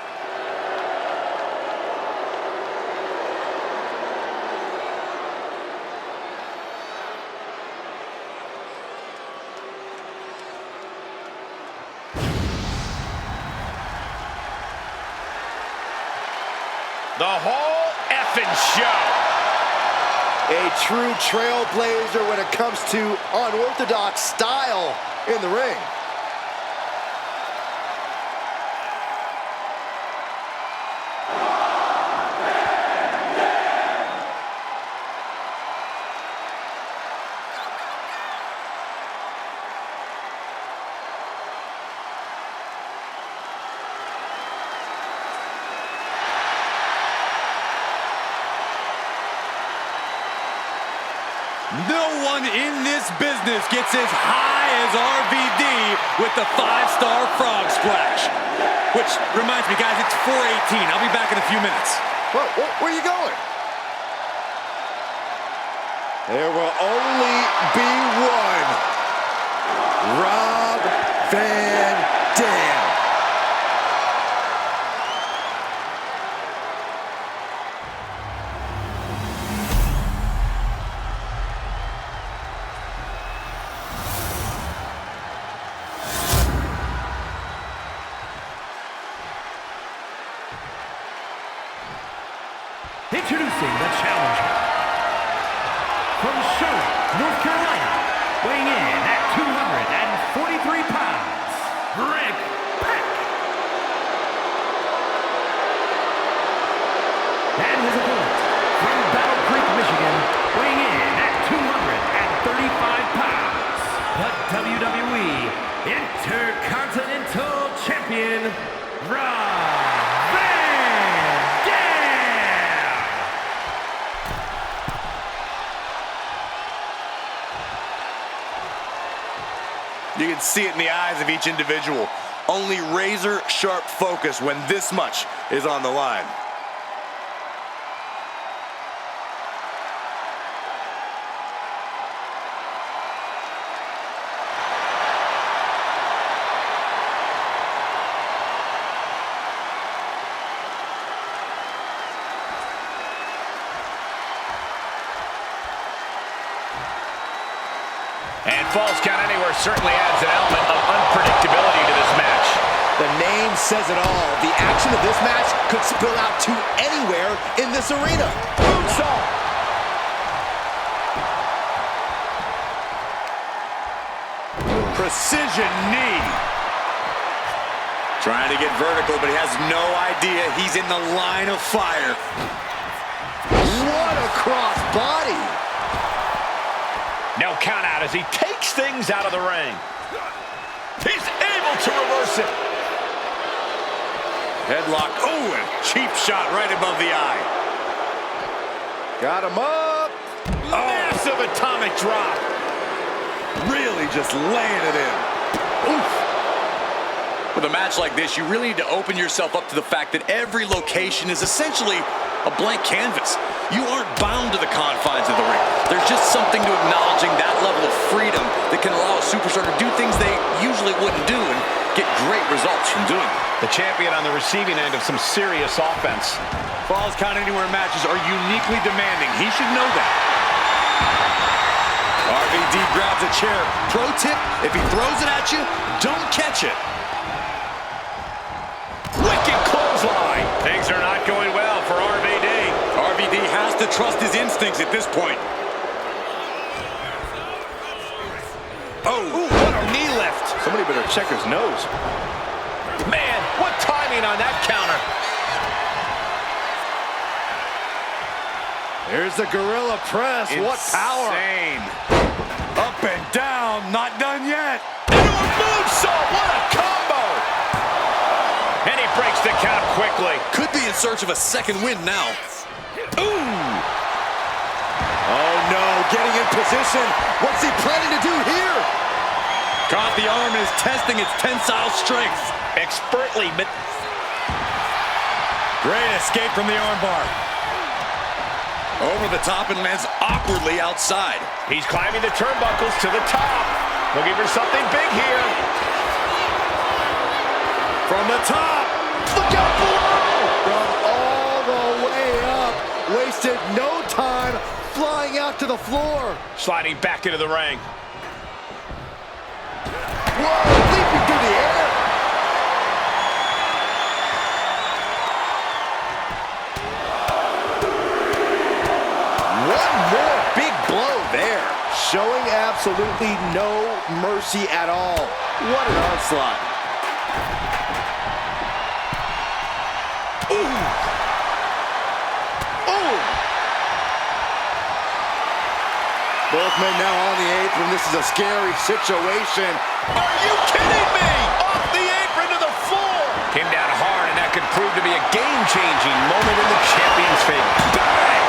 The whole effing show. A true trailblazer when it comes to unorthodox style in the ring. No one in this business gets as high as RVD with the 5-star frog splash. Which reminds me, guys, it's 4:18. I'll be back in a few minutes. Where are you going? There will only be one. Rob Van Dam. Introducing the challenger from Charlotte, North Carolina, weighing in at 243 pounds, Rick Pack. And his opponent from Battle Creek, Michigan, weighing in at 235 pounds, the WWE Intercontinental Champion, Rob Van Dam. You can see it in the eyes of each individual. Only razor-sharp focus when this much is on the line. And Falls Count Anywhere certainly adds an element of unpredictability to this match. The name says it all. The action of this match could spill out to anywhere in this arena. Moonsault. Precision knee. Trying to get vertical, but he has no idea he's in the line of fire. What a cross body. No count out as he takes things out of the ring. He's able to reverse it. Headlock. Oh, and cheap shot right above the eye. Got him up. Massive atomic drop. Really just laying it in. Oof. With a match like this, you really need to open yourself up to the fact that every location is essentially a blank canvas. You aren't bound to the confines of the ring. There's just something to acknowledging that level of freedom that can allow a superstar to do things they usually wouldn't do and get great results from doing it. The champion on the receiving end of some serious offense. Falls Count Anywhere matches are uniquely demanding. He should know that. RVD grabs a chair. Pro tip, if he throws it at you, don't catch it. Wicked clothesline. Things are not going well for RVD. RVD has to trust his instincts at this point. Oh, Ooh, what a knee lift. Somebody better check his nose. Man, what timing on that counter. There's the gorilla press. insane. What power. Up and down, not done yet. Into a moonsault, what a combo. And he breaks the count quickly. Could be in search of a second win now. Ooh. Oh no, getting in position. What's he planning to do here? Caught the arm and is testing its tensile strength. Expertly. Great escape from the armbar. Over the top and lands awkwardly outside. He's climbing the turnbuckles to the top. Looking for something big here. From the top. Look out below! From all the way up. Wasted no time flying out to the floor. Sliding back into the ring. Whoa, leaping through the air. One more big blow there. Showing absolutely no mercy at all. What an onslaught. Ooh. Ooh. Both men now on the apron. This is a scary situation. Are you kidding me? Off the apron to the floor. Came down hard, and that could prove to be a game-changing moment in the champion's favor. Bang!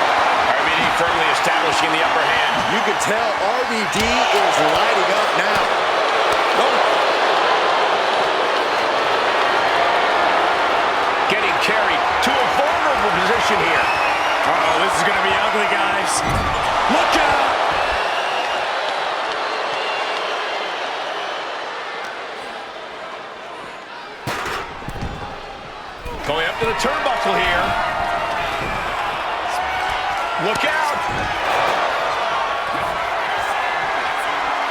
RVD firmly establishing the upper hand. You can tell RVD is lighting up now. Oh. Getting carried to a vulnerable position here. Uh-oh, this is going to be ugly, guys. Look out! Going up to the turnbuckle here. Look out!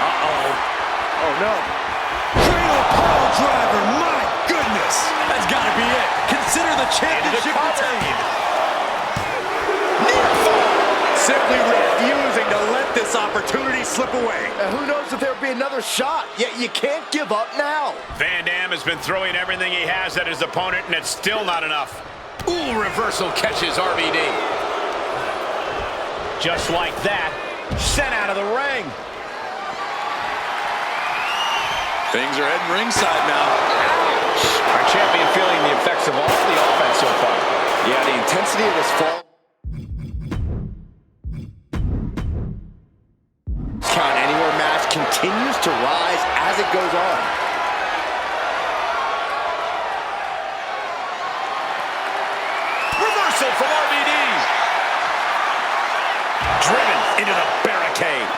Uh-oh. Oh no. Cradle pole driver, my goodness! That's got to be it. Consider the championship retained. Near fall. Simply refusing to let this opportunity slip away. And who knows if there'll be another shot, yet you can't give up now. Van Dam has been throwing everything he has at his opponent, and it's still not enough. Ooh, reversal catches RVD. Just like that, sent out of the ring. Things are heading ringside now. Our champion feeling the effects of all the offense so far. Yeah, the intensity of this fall. Count Anywhere match continues to rise as it goes on. Reversal from RVD. Driven into the barricade.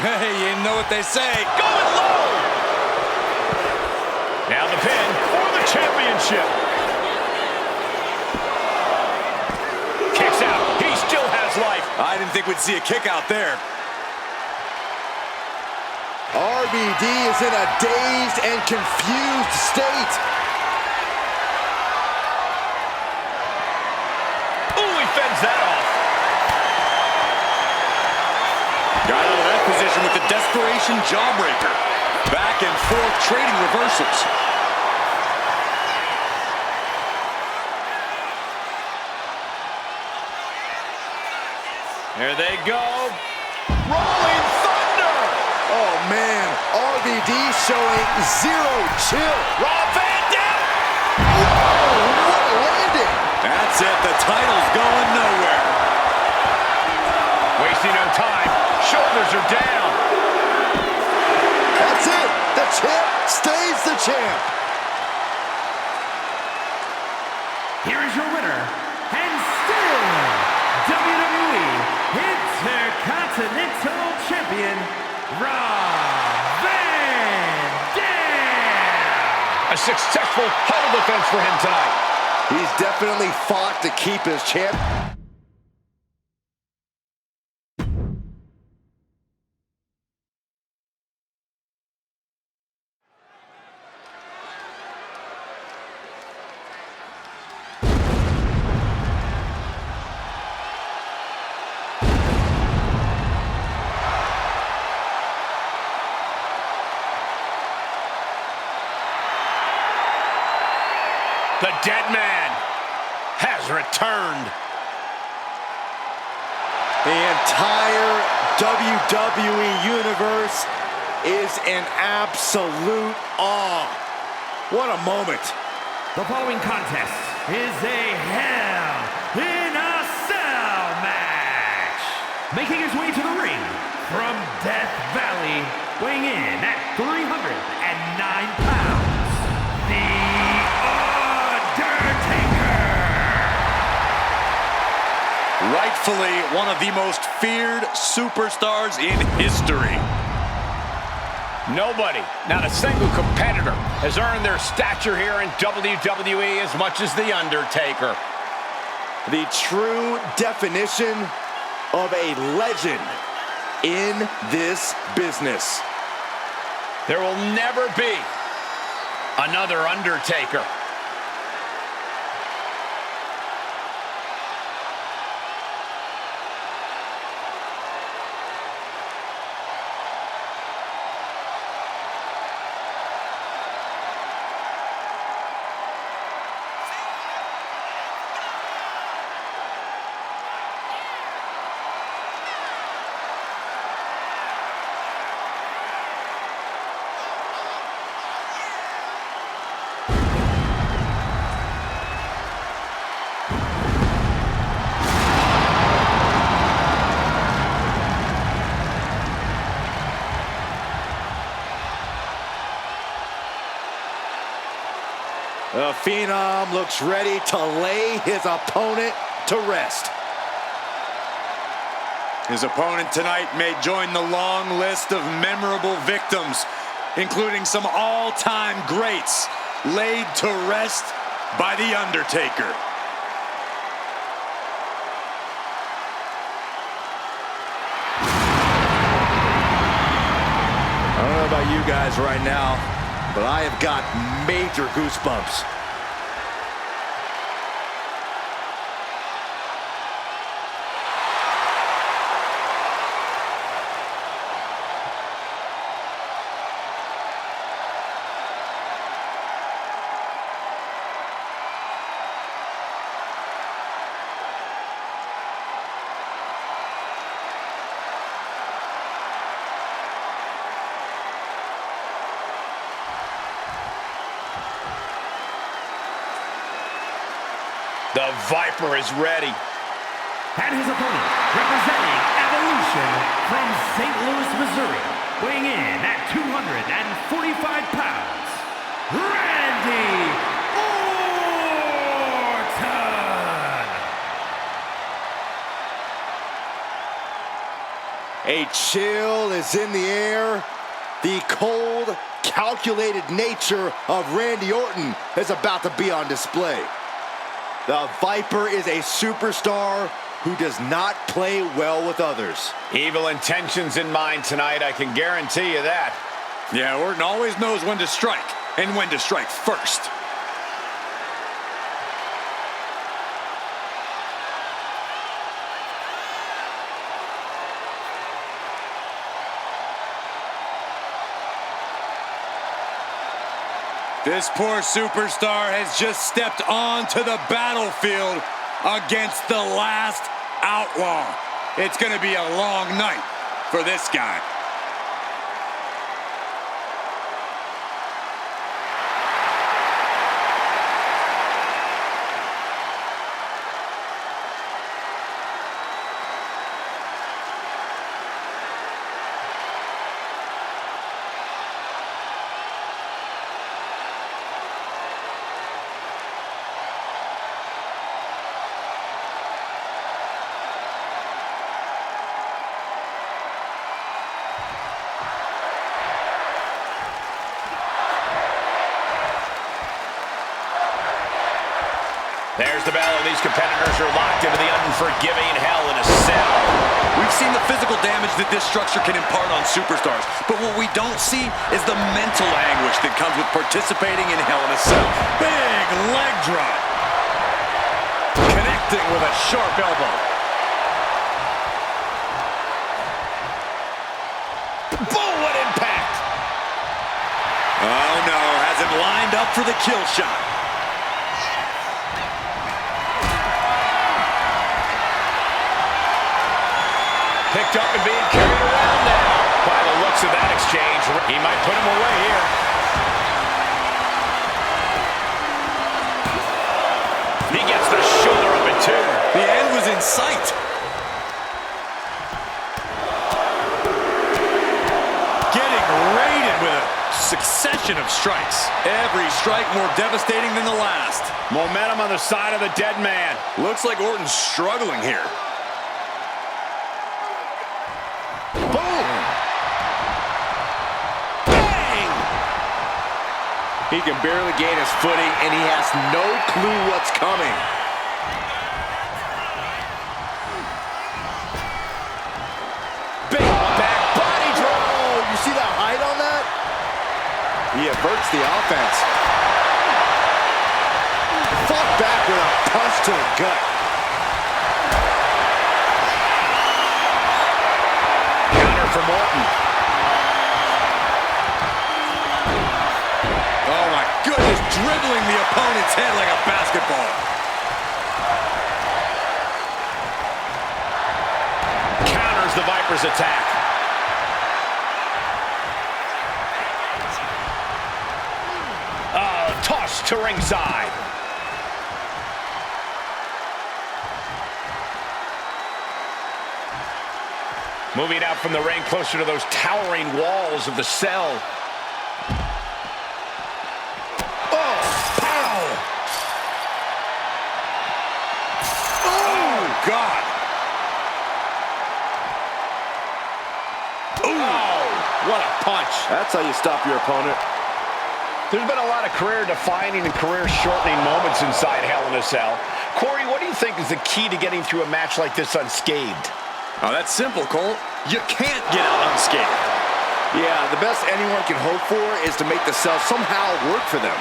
Hey, you know what they say. Going low. Now the pin for the championship. Kicks out. He still has life. I didn't think we'd see a kick out there. RVD is in a dazed and confused state. Ooh, he fends that off. Got out of that position with the desperation jawbreaker. Back and forth trading reversals. There they go. Rolling Thunder. Oh man, RVD showing zero chill. Rob Van Dam. Whoa, what a landing. That's it. The title's going nowhere. Wasting no time. Shoulders are down. That's it. The champ stays the champ. Here is your winner, and still WWE Intercontinental Intercontinental Champion, Rob Van Dam. A successful title defense for him tonight. He's definitely fought to keep his champ. The dead man has returned. The entire WWE Universe is in absolute awe. What a moment. The following contest is a Hell in a Cell match. Making his way to the ring from Death Valley, weighing in at 309 pounds, the Rightfully one of the most feared superstars in history. Nobody, not a single competitor, has earned their stature here in WWE as much as The Undertaker. The true definition of a legend in this business. There will never be another Undertaker. The Phenom looks ready to lay his opponent to rest. His opponent tonight may join the long list of memorable victims, including some all-time greats laid to rest by The Undertaker. I don't know about you guys right now, but I have got major goosebumps. The Viper is ready. And his opponent, representing Evolution from St. Louis, Missouri, weighing in at 245 pounds, Randy Orton! A chill is in the air. The cold, calculated nature of Randy Orton is about to be on display. The Viper is a superstar who does not play well with others. Evil intentions in mind tonight, I can guarantee you that. Yeah, Orton always knows when to strike and when to strike first. This poor superstar has just stepped onto the battlefield against the last outlaw. It's going to be a long night for this guy. There's the bell, and these competitors are locked into the unforgiving Hell in a Cell. We've seen the physical damage that this structure can impart on superstars, but what we don't see is the mental anguish that comes with participating in Hell in a Cell. Big leg drop. Connecting with a sharp elbow. Boom, what impact! Oh no, has him lined up for the kill shot. Picked up and being carried around now. By the looks of that exchange, he might put him away here. He gets the shoulder up in two. The end was in sight. Getting raided with a succession of strikes. Every strike more devastating than the last. Momentum on the side of the dead man. Looks like Orton's struggling here. Boom! Bang! He can barely gain his footing, and he has no clue what's coming. Big back body drop. Oh, you see that height on that? He averts the offense. Fought back with a punch to the gut. Counter from Orton. Oh my goodness, dribbling the opponent's head like a basketball. Counters the Viper's attack. Tossed to ringside. Moving out from the ring closer to those towering walls of the cell. Oh, pow! Oh, God! Oh, what a punch! That's how you stop your opponent. There's been a lot of career-defining and career-shortening moments inside Hell in a Cell. Corey, what do you think is the key to getting through a match like this unscathed? Oh, that's simple, Cole. You can't get out unscathed. Yeah, the best anyone can hope for is to make the cell somehow work for them,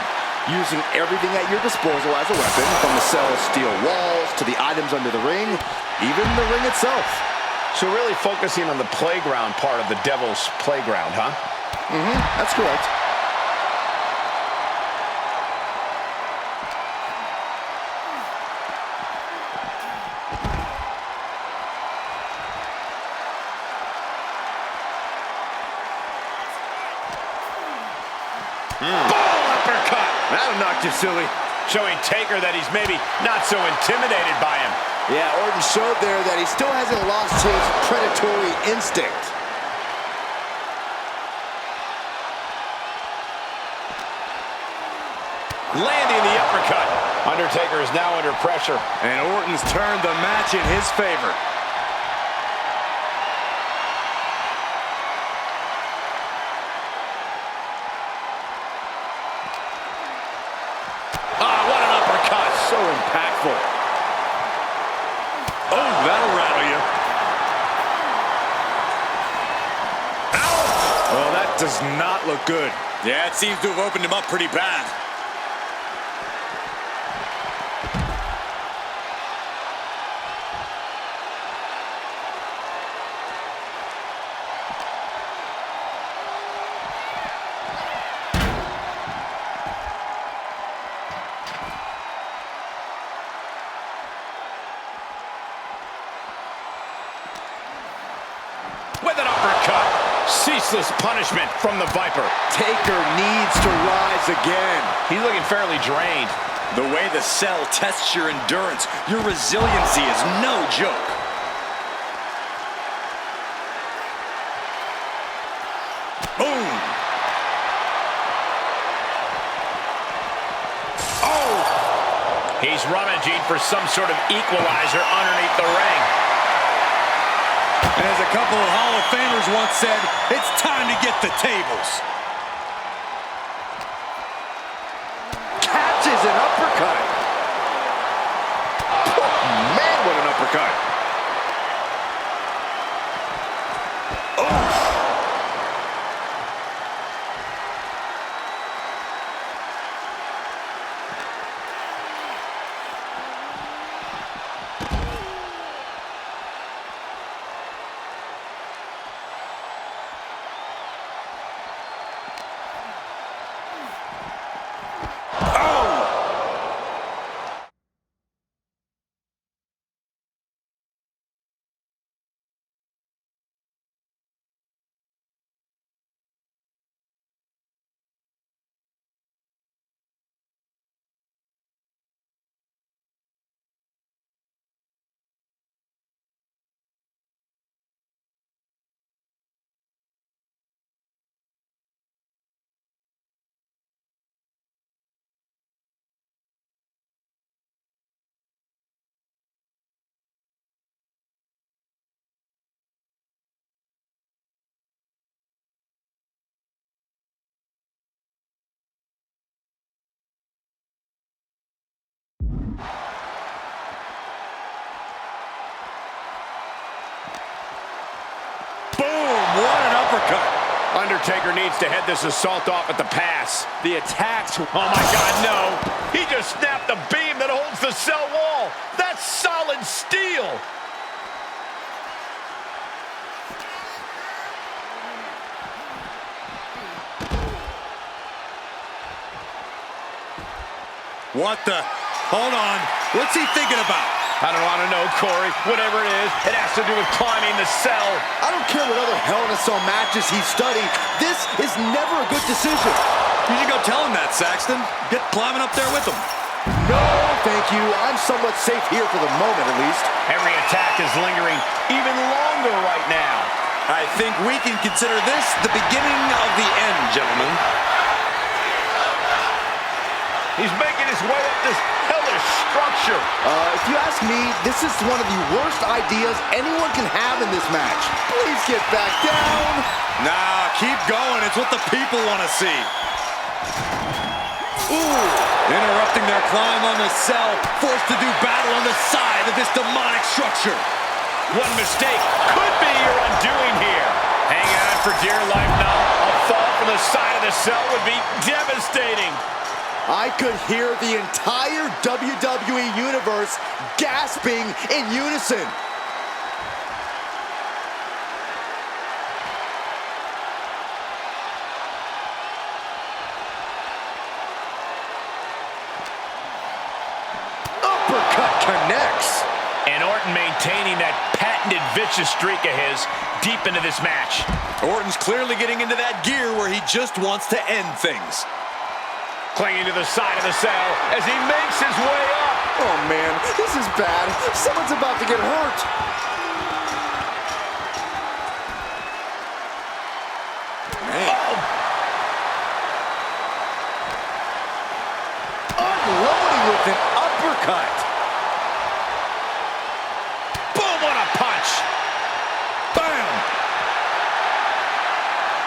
using everything at your disposal as a weapon, from the cell's steel walls to the items under the ring, even the ring itself. So really focusing on the playground part of the Devil's Playground, huh? That's correct. Ball uppercut! That'll knock you silly. Showing Taker that he's maybe not so intimidated by him. Yeah, Orton showed there that he still hasn't lost his predatory instinct. Landing the uppercut. Undertaker is now under pressure. And Orton's turned the match in his favor. What an uppercut. So impactful. Oh, that'll rattle you. Ow! Well, that does not look good. Yeah, it seems to have opened him up pretty bad. With an uppercut. Ceaseless punishment from the Viper. Taker needs to rise again. He's looking fairly drained. The way the cell tests your endurance, your resiliency is no joke. Boom! Oh! He's rummaging for some sort of equalizer underneath the ring. And as a couple of Hall of Famers once said, it's time to get the tables. Catches an uppercut. uppercut. Undertaker needs to head this assault off at the pass. The attacks. Oh my God, no. He just snapped the beam that holds the cell wall. That's solid steel. What the? Hold on. What's he thinking about? I don't want to know, Corey. Whatever it is, it has to do with climbing the cell. I don't care what other Hell in a Cell matches he's studied. This is never a good decision. You should go tell him that, Saxton. Get climbing up there with him. No, thank you. I'm somewhat safe here for the moment, at least. Every attack is lingering even longer right now. I think we can consider this the beginning of the end, gentlemen. He's making his way up this hellish structure. If you ask me, this is one of the worst ideas anyone can have in this match. Please get back down. Nah, keep going. It's what the people want to see. Ooh, interrupting their climb on the cell, forced to do battle on the side of this demonic structure. One mistake could be your undoing here. Hanging on for dear life now. A fall from the side of the cell would be devastating. I could hear the entire WWE Universe gasping in unison. Uppercut connects. And Orton maintaining that patented vicious streak of his deep into this match. Orton's clearly getting into that gear where he just wants to end things. Clinging to the side of the cell as he makes his way up. Oh man, this is bad. Someone's about to get hurt. Oh. Unloading with an uppercut. Boom, what a punch. Bam.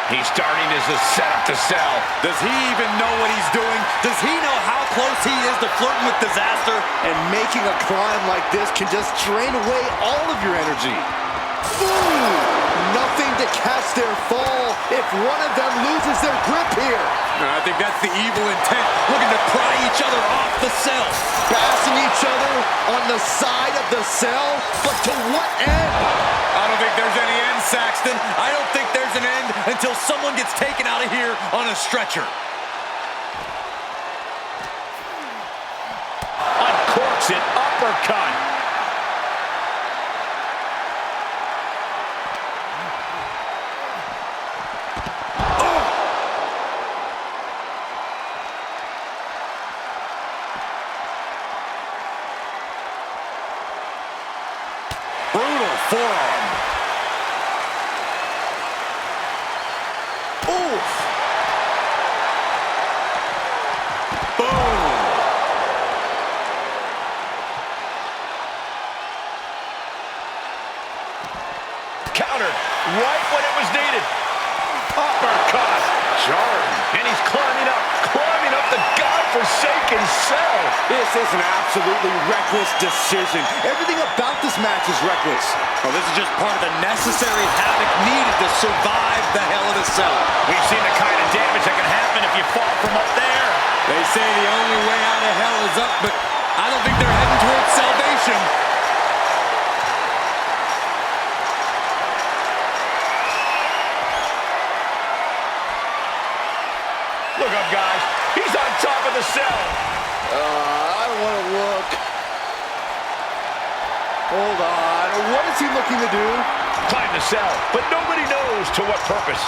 He's starting to set up the cell. Does he even know what he's doing? Does he know how close he is to flirting with disaster? And making a climb like this can just drain away all of your energy. Ooh, nothing to catch their fall if one of them loses their grip here. I think that's the evil intent, looking to pry each other off the cell. Bashing each other on the side of the cell, but to what end? I don't think there's any end, Saxton. I don't think there's an end until someone gets taken out of here on a stretcher. Uncorks it, uppercut. Brutal forearm. Oof. Boom. Countered right when it was needed. Uppercut. Jarring. And he's climbing up the godforsaken cell. This is an absolutely reckless decision. Everything about this match is reckless. Well, this is just part of the necessary havoc needed to survive the Hell in a Cell. We've seen the kind of damage that can happen if you fall from up there. They say the only way out of hell is up, but I don't think they're heading towards salvation. Look up, guys. He's on top of the cell. I don't want to look. Hold on. What is he looking to do? Climb the cell, but nobody knows to what purpose.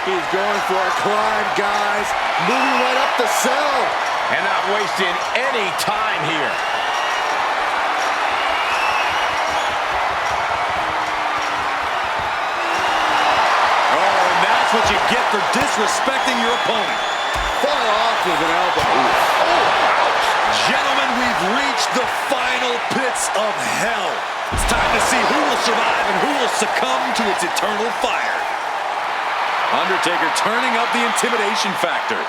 He's going for a climb, guys. Moving right up the cell. And not wasting any time here. That's what you get for disrespecting your opponent. Far off with an elbow. Oh, ouch. Gentlemen, we've reached the final pits of hell. It's time to see who will survive and who will succumb to its eternal fire. Undertaker turning up the intimidation factor.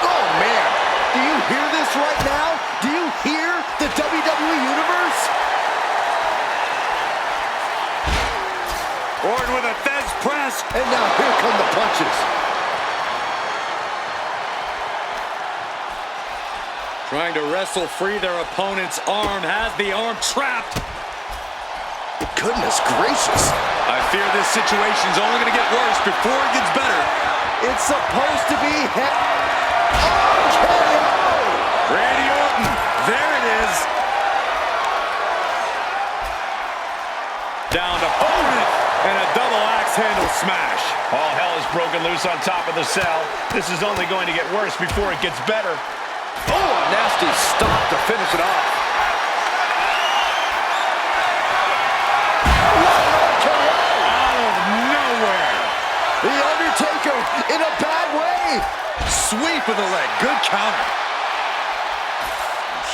Oh, man. Do you hear this right now? Do you hear the WWE Universe? Orton with a Fez press. And now here come the punches. Trying to wrestle free their opponent's arm. Has the arm trapped. Goodness gracious. I fear this situation's only going to get worse before it gets better. It's supposed to be RKO. Randy Orton. There it is. Down to opponent. And a double axe handle smash. All hell is broken loose on top of the cell. This is only going to get worse before it gets better. Oh, nasty stop to finish it off. Out of nowhere. The Undertaker in a bad way. Sweep of the leg. Good counter.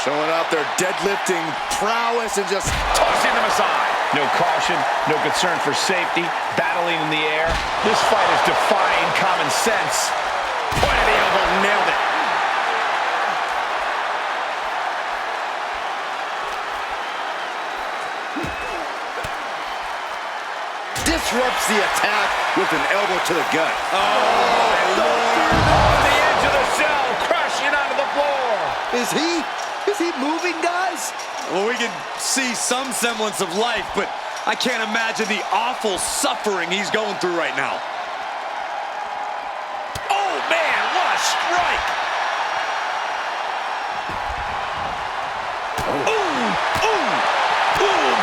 Showing out their deadlifting prowess and just Tossing them aside. No caution, no concern for safety, battling in the air. This fight is defying common sense. Point of the elbow, nailed it. disrupts the attack with an elbow to the gut. Oh, my Lord. On the edge of the cell, crashing onto the floor. Is he moving, guys? Well, we can see some semblance of life, but I can't imagine the awful suffering he's going through right now. Oh, man, what a strike. Ooh, ooh, ooh.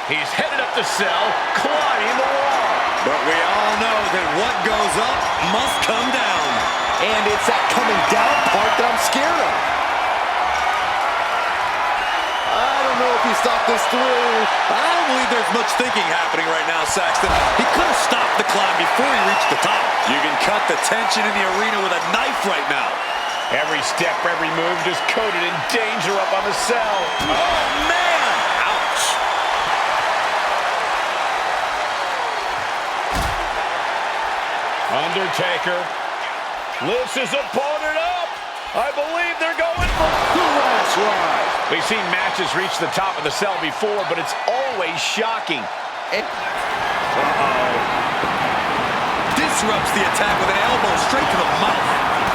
He's headed up the cell, climbing the wall. But we all know that what goes up must come down. And it's that coming down part that I'm scared of. I don't know if he thought this through. I don't believe there's much thinking happening right now, Saxton. He could have stopped the climb before he reached the top. You can cut the tension in the arena with a knife right now. Every step, every move just coated in danger up on the cell. Oh, man! Ouch! Undertaker lifts his opponent up. I believe they're going for The last ride. We've seen matches reach the top of the cell before, but it's always shocking. Disrupts the attack with an elbow straight to the mouth.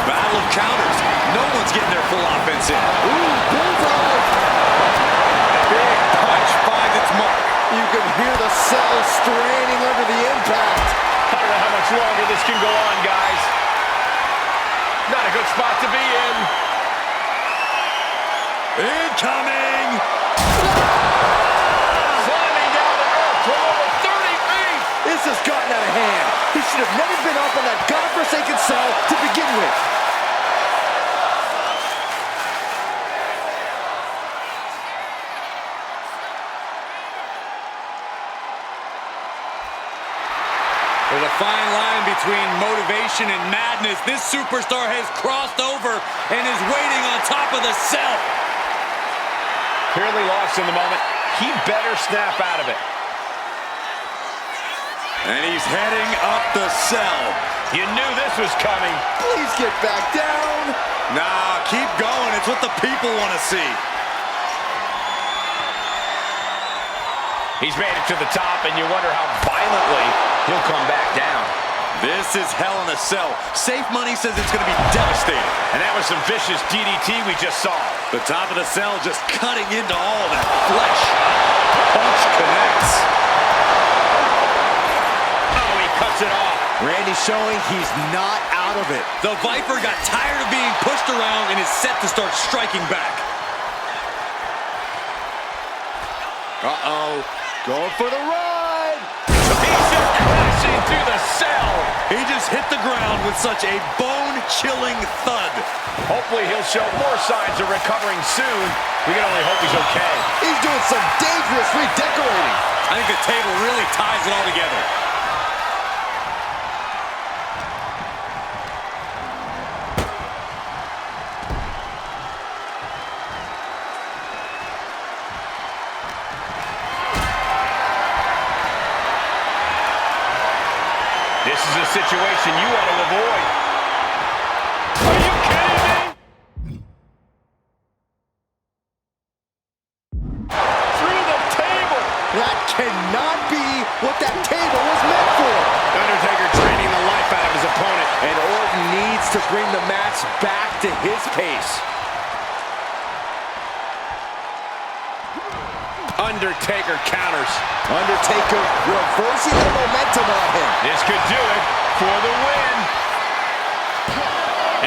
Battle of counters. No one's getting their full offense in. Ooh, bullseye. Big punch finds its mark. You can hear the cell straining under the impact. I don't know how much longer this can go on, guys. Not a good spot to be in. Incoming! Slamming down to earth from over 30 feet. This has gotten out of hand. He should have never been up on that godforsaken cell to begin with. There's a fine line between motivation and madness. This superstar has crossed over and is waiting on top of the cell. Clearly lost in the moment. He better snap out of it. And he's heading up the cell. You knew this was coming. Please get back down. Nah, keep going. It's what the people want to see. He's made it to the top, and you wonder how violently he'll come back down. This is Hell in a Cell. Safe Money says it's going to be devastating. And that was some vicious DDT we just saw. The top of the cell just cutting into all that flesh. Punch connects. Oh, he cuts it off. Randy showing he's not out of it. The Viper got tired of being pushed around and is set to start striking back. Uh-oh. Going for the ride. He's just crashing through the cell. He just hit the ground with such a bone-chilling thud. Hopefully he'll show more signs of recovering soon. We can only hope he's okay. He's doing some dangerous redecorating. I think the table really ties it all together. This is a situation you want to avoid. Are you kidding me? Through the table. That cannot be what that table was meant for. Undertaker draining the life out of his opponent. And Orton needs to bring the match back to his pace. Undertaker counters. Undertaker reversing the momentum on him. This could do it for the win.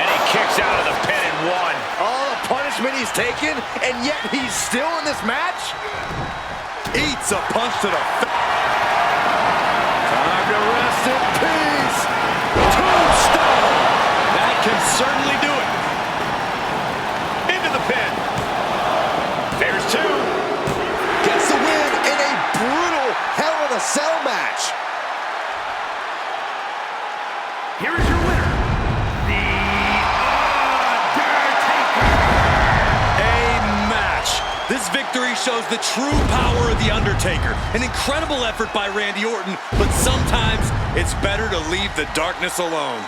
And he kicks out of the pin and won. All the punishment he's taken, and yet he's still in this match? Eats a punch to the face. Time to rest in peace. Tombstone. That can certainly do it. Into the pin. There's two. Gets the win in a brutal Hell in a Cell match. Here is your winner, The Undertaker. A match. This victory shows the true power of The Undertaker. An incredible effort by Randy Orton, but sometimes it's better to leave the darkness alone.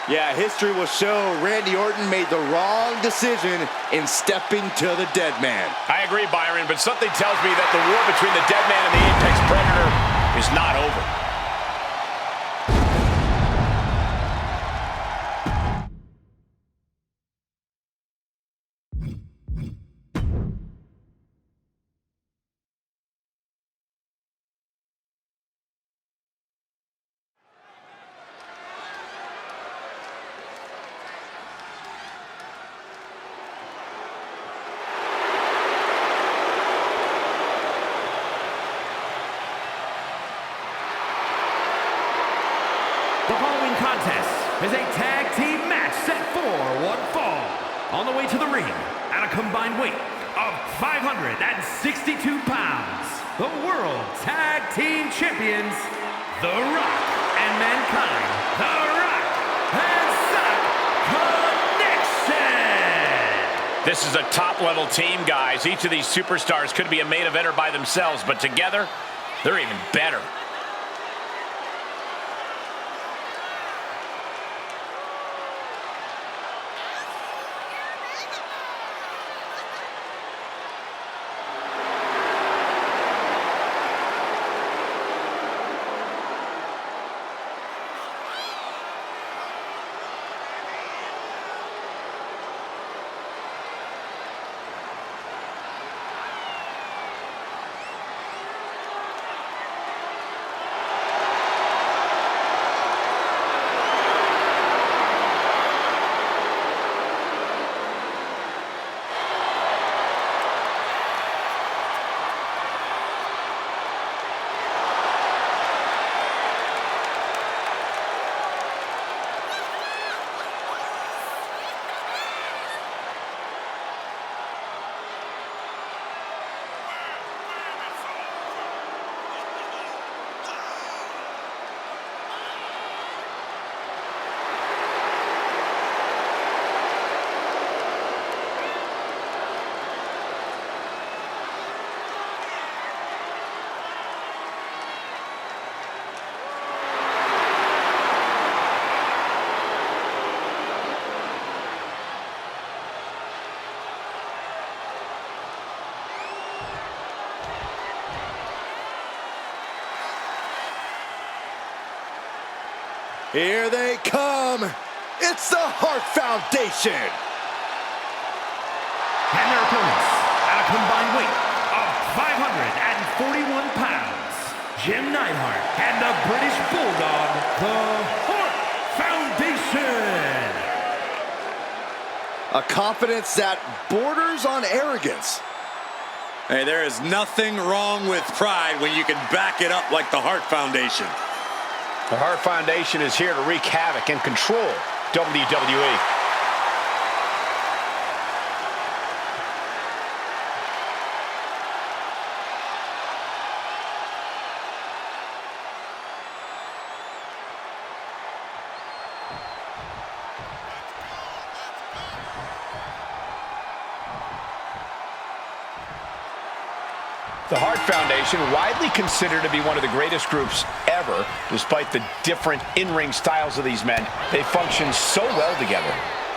Yeah, history will show Randy Orton made the wrong decision in stepping to the dead man. I agree, Byron, but something tells me that the war between the dead man and the Apex Predator is not over. The following contest is a tag team match set for one fall. On the way to the ring, at a combined weight of 562 pounds, the World Tag Team Champions, The Rock and Mankind, The Rock and Sock Connection! This is a top-level team, guys. Each of these superstars could be a main eventer by themselves, but together, they're even better. Here they come. It's the Hart Foundation. And their opponents, at a combined weight of 541 pounds, Jim Neidhart and the British Bulldog, the Hart Foundation. A confidence that borders on arrogance. Hey, there is nothing wrong with pride when you can back it up like the Hart Foundation. The Hart Foundation is here to wreak havoc and control WWE. The Hart Foundation, widely considered to be one of the greatest groups ever, despite the different in-ring styles of these men, they function so well together.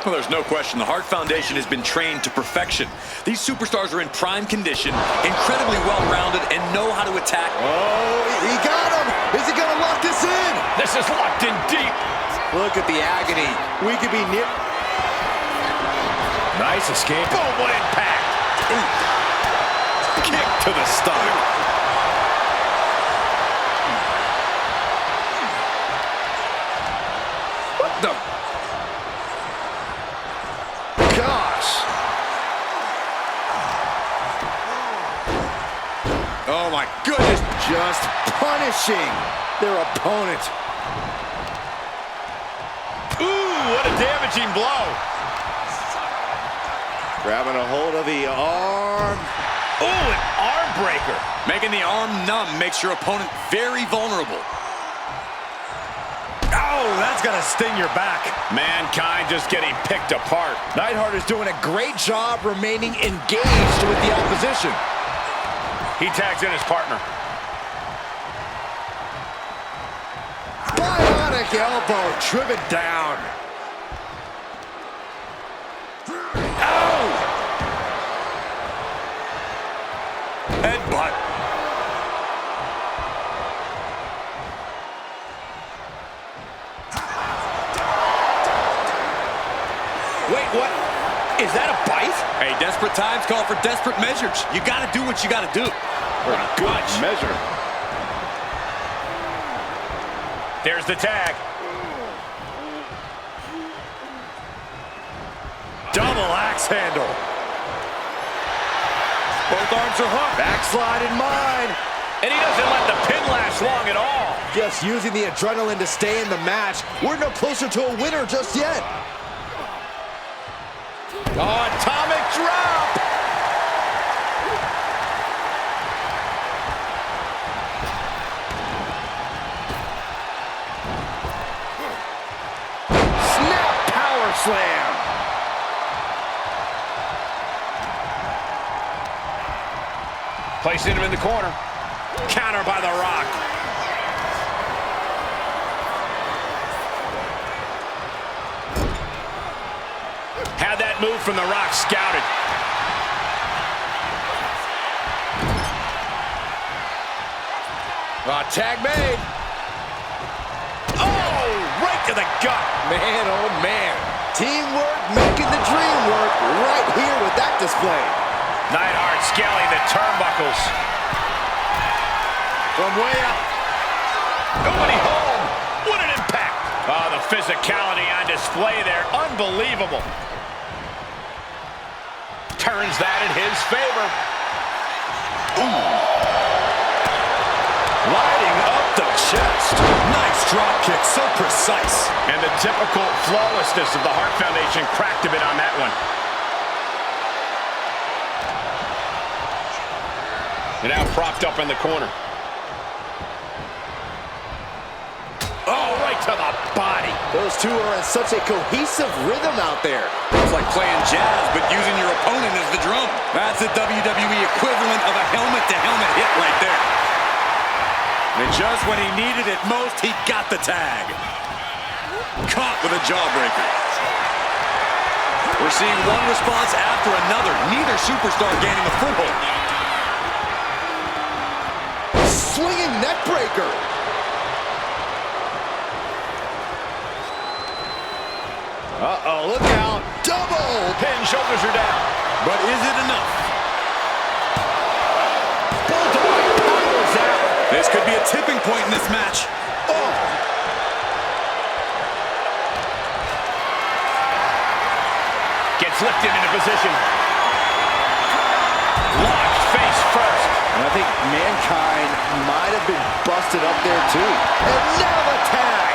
Well, there's no question. The Hart Foundation has been trained to perfection. These superstars are in prime condition, incredibly well-rounded, and know how to attack. Oh, he got him. Is he going to lock this in? This is locked in deep. Look at the agony. We could be near. Nice escape. Boom, what impact. Ooh. Kick to the stomach. What the? Gosh. Oh my goodness. Just punishing their opponent. Ooh, what a damaging blow. Grabbing a hold of the arm. Ooh, an arm breaker. Making the arm numb makes your opponent very vulnerable. Oh, that's gonna sting your back. Mankind just getting picked apart. Neidhart is doing a great job remaining engaged with the opposition. He tags in his partner. Bionic elbow driven down. Headbutt. Wait, what? Is that a bite? Hey, desperate times call for desperate measures. You got to do what you got to do. Good measure. There's the tag. Double axe handle. Both arms are hooked. Backslide in mind. And he doesn't let the pin last long at all. Just using the adrenaline to stay in the match. We're no closer to a winner just yet. Oh, atomic drop. Snap power slam. Placing him in the corner. Counter by The Rock. Had that move from The Rock scouted. Tag made. Oh, right to the gut. Man, oh man. Teamwork making the dream work right here with that display. Neidhart scaling the turnbuckles. From way up. Nobody home. What an impact. Oh, the physicality on display there. Unbelievable. Turns that in his favor. Ooh. Lighting up the chest. Nice drop kick, so precise. And the typical flawlessness of the Hart Foundation cracked a bit on that one. And now propped up in the corner. Oh, right to the body. Those two are in such a cohesive rhythm out there. It's like playing jazz, but using your opponent as the drum. That's the WWE equivalent of a helmet-to-helmet hit right there. And just when he needed it most, he got the tag. Caught with a jawbreaker. We're seeing one response after another. Neither superstar gaining a foothold. Swinging neck breaker. Uh-oh, look out. Double! Pin, shoulders are down. But is it enough? Bulldog powers out. This could be a tipping point in this match. Oh! Gets lifted into position. Launched face first. And I think Mankind might have been busted up there too. And now the tag!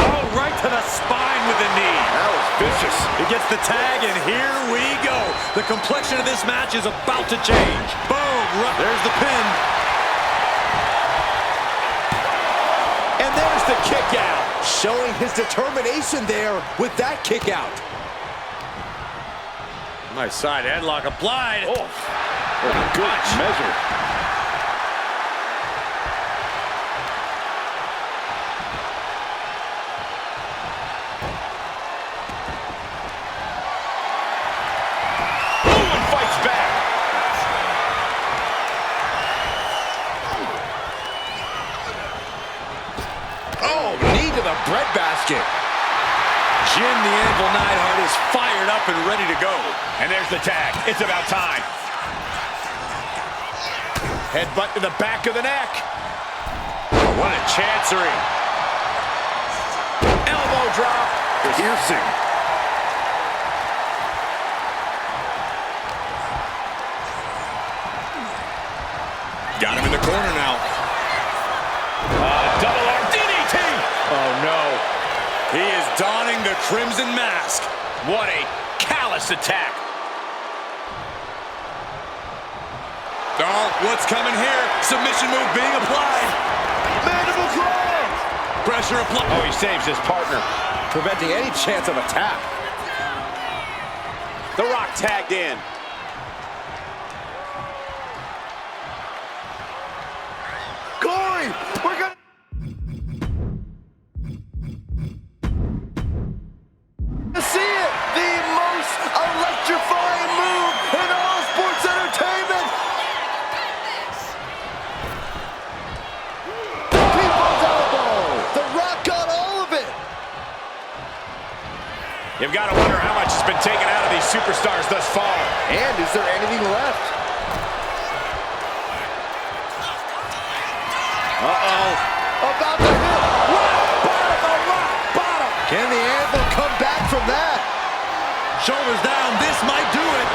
Oh, right to the spine with the knee. That was vicious. He gets the tag, and here we go. The complexion of this match is about to change. Boom! There's the pin. And there's the kick out. Showing his determination there with that kick out. Nice side headlock applied. Oh, good measure. Boom, fights back. Oh, knee to the breadbasket. Jim the Anvil Neidhart is fired up and ready to go. And there's the tag. It's about time. Headbutt to the back of the neck. What a chancery. Elbow drop. Piercing. Got him in the corner now. Double arm DDT. Oh, no. He is donning the crimson mask. What a callous attack. Oh, what's coming here? Submission move being applied. Mandible claw! Pressure applied. Oh, he saves his partner. Preventing any chance of attack. The Rock tagged in. Corey, we're gonna... see it! The most electrifying move in all sports entertainment! The people's elbow! The Rock got all of it! You've got to wonder how much has been taken out of these superstars thus far. And is there anything left? Uh-oh. About to hit. Rock bottom, the Rock bottom. Can the Anvil come back from that? Shoulders down. This might do it.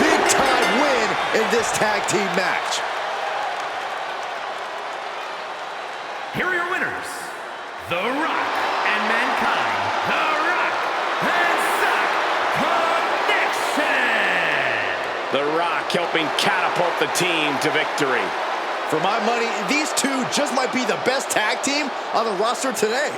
Big time win in this tag team match. Here are your winners, The Rock and Mankind, The Rock and Sock Connection. The Rock helping catapult the team to victory. For my money, these two just might be the best tag team on the roster today.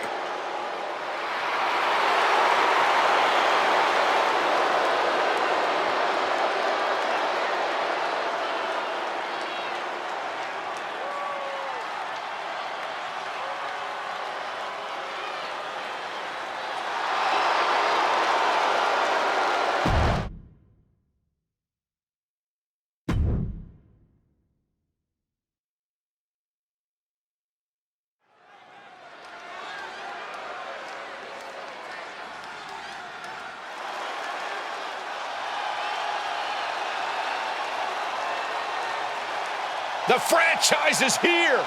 The franchise is here.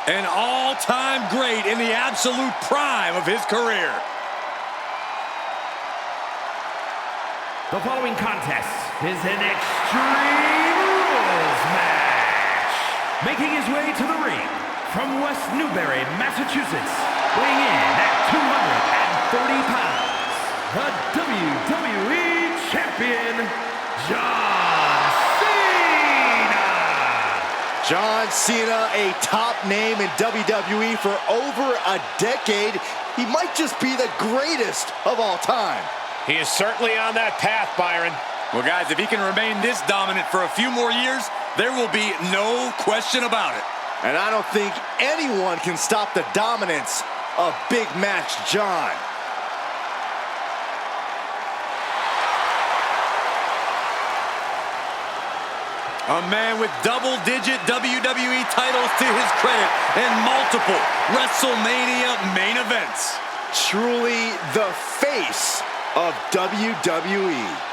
An all-time great in the absolute prime of his career. The following contest is an Extreme Rules match. Making his way to the ring from West Newbury, Massachusetts, weighing in at 240 pounds, the WWE Champion, John Cena. John Cena, a top name in WWE for over a decade. He might just be the greatest of all time. He is certainly on that path, Byron. Well, guys, if he can remain this dominant for a few more years, there will be no question about it. And I don't think anyone can stop the dominance of Big Match John. A man with double-digit WWE titles to his credit and multiple WrestleMania main events. Truly the face of WWE.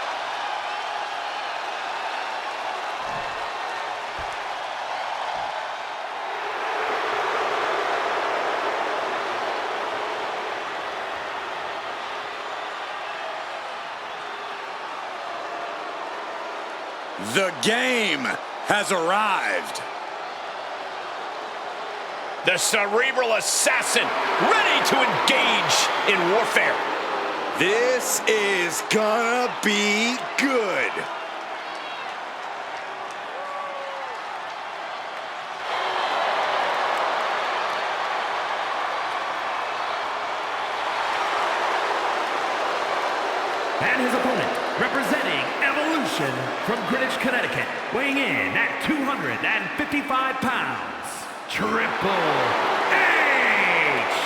The game has arrived. The Cerebral Assassin, ready to engage in warfare. This is gonna be good. And his opponent, representing Evolution from Greenwich, Connecticut, weighing in at 255 pounds, Triple H!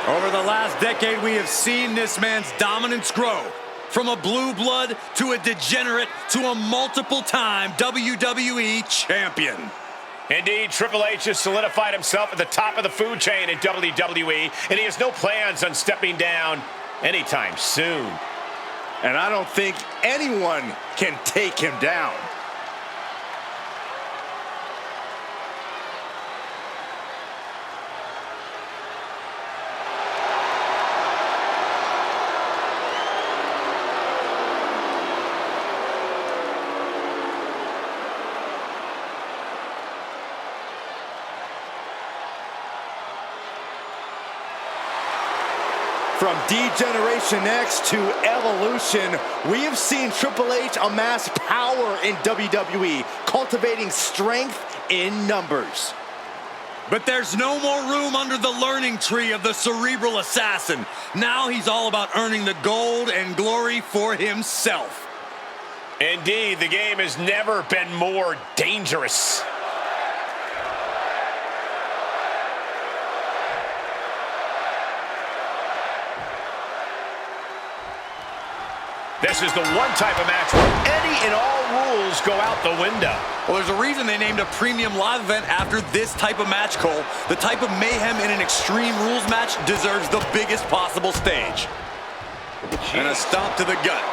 Over the last decade, we have seen this man's dominance grow. From a blue blood to a degenerate to a multiple-time WWE champion. Indeed, Triple H has solidified himself at the top of the food chain in WWE, and he has no plans on stepping down anytime soon. And I don't think anyone can take him down. From Degeneration X to Evolution, we have seen Triple H amass power in WWE, cultivating strength in numbers. But there's no more room under the learning tree of the Cerebral Assassin. Now he's all about earning the gold and glory for himself. Indeed, the game has never been more dangerous. This is the one type of match where any and all rules go out the window. Well, there's a reason they named a premium live event after this type of match, Cole. The type of mayhem in an Extreme Rules match deserves the biggest possible stage. Jeez. And a stomp to the gut.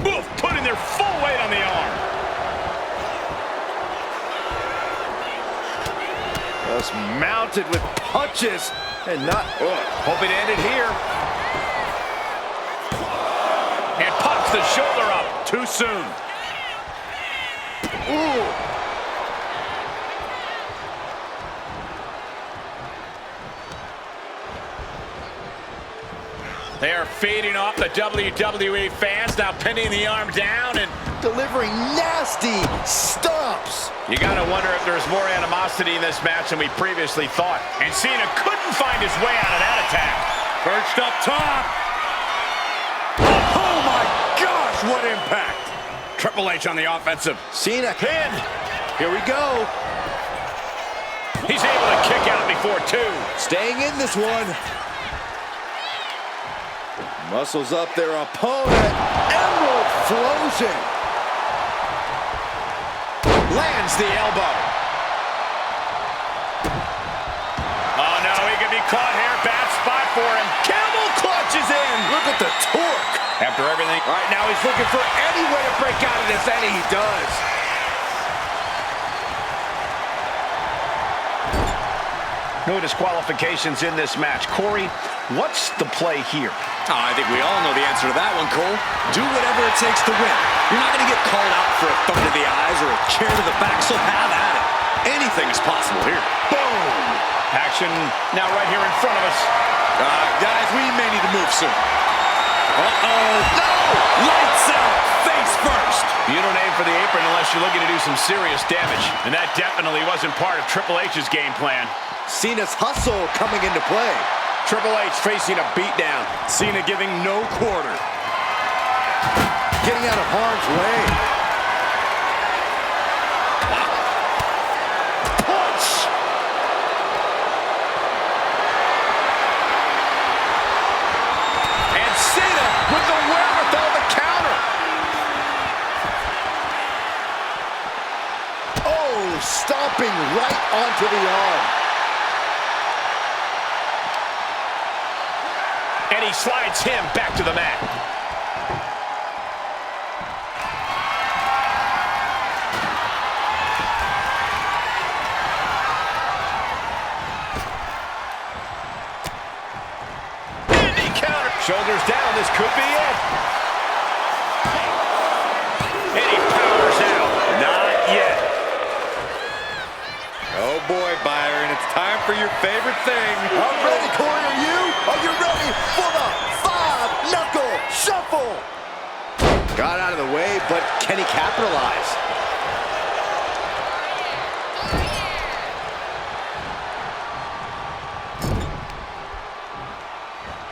Both putting their full weight on the arm. Just mounted with punches and not... Hoping to end it here. And pops the shoulder up too soon. Ooh. They are feeding off the WWE fans, now pinning the arm down and delivering nasty stomps. You gotta wonder if there's more animosity in this match than we previously thought. And Cena couldn't find his way out of that attack. Perched up top. Oh my gosh, what impact. Triple H on the offensive. Cena pinned. Here we go. He's able to kick out before two. Staying in this one. Muscles up their opponent. Emerald Flosion. Lands the elbow. Oh no, he could be caught here. Bad spot for him. Camel clutches in. Look at the torque. After everything. All right, now he's looking for any way to break out of this, and he does. No disqualifications in this match. Corey, what's the play here? Oh, I think we all know the answer to that one, Cole. Do whatever it takes to win. You're not going to get called out for a thumb to the eyes or a chair to the back, so have at it. Anything is possible here. Boom! Action now right here in front of us. Guys, we may need to move soon. Uh-oh. No! Lights out! Face first! You don't aim for the apron unless you're looking to do some serious damage. And that definitely wasn't part of Triple H's game plan. Cena's hustle coming into play. Triple H facing a beatdown. Cena giving no quarter. Getting out of harm's way. Punch! And Cena with the wherewithal to counter. stomping right onto the arm. And he slides him back to the mat. Shoulders down, this could be it. And he powers out. Not yet. Oh boy, Byron, it's time for your favorite thing. I'm ready, Corey. Are you? Are you ready for the five-knuckle shuffle? Got out of the way, but can he capitalize?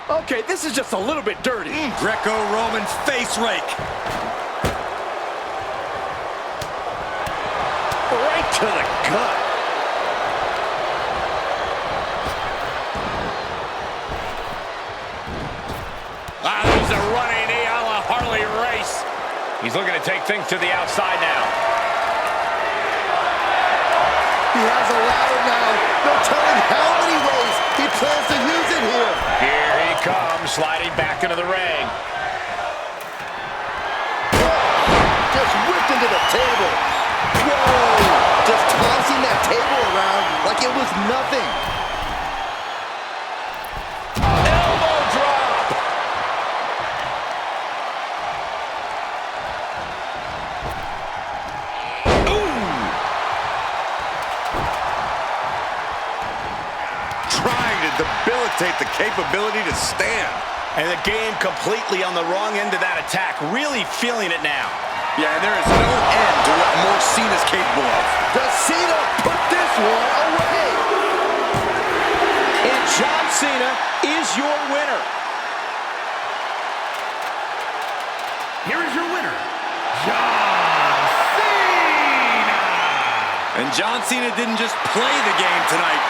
Okay, this is just a little bit dirty. Greco-Roman face rake. Right to the gut. There's a running knee a la Harley Race. He's looking to take things to the outside now. He has a ladder now. No telling how many ways he plans to use it here. Here he comes, sliding back into the ring. Just whipped into the table. Whoa! Just tossing that table around like it was nothing. Elbow drop. Trying to debilitate the capability to stand. And the game completely on the wrong end of that attack. Really feeling it now. Yeah, and there is no end to what more Cena's capable of. Does Cena put this one away? And John Cena is your winner. Here is your winner, John Cena. And John Cena didn't just play the game tonight.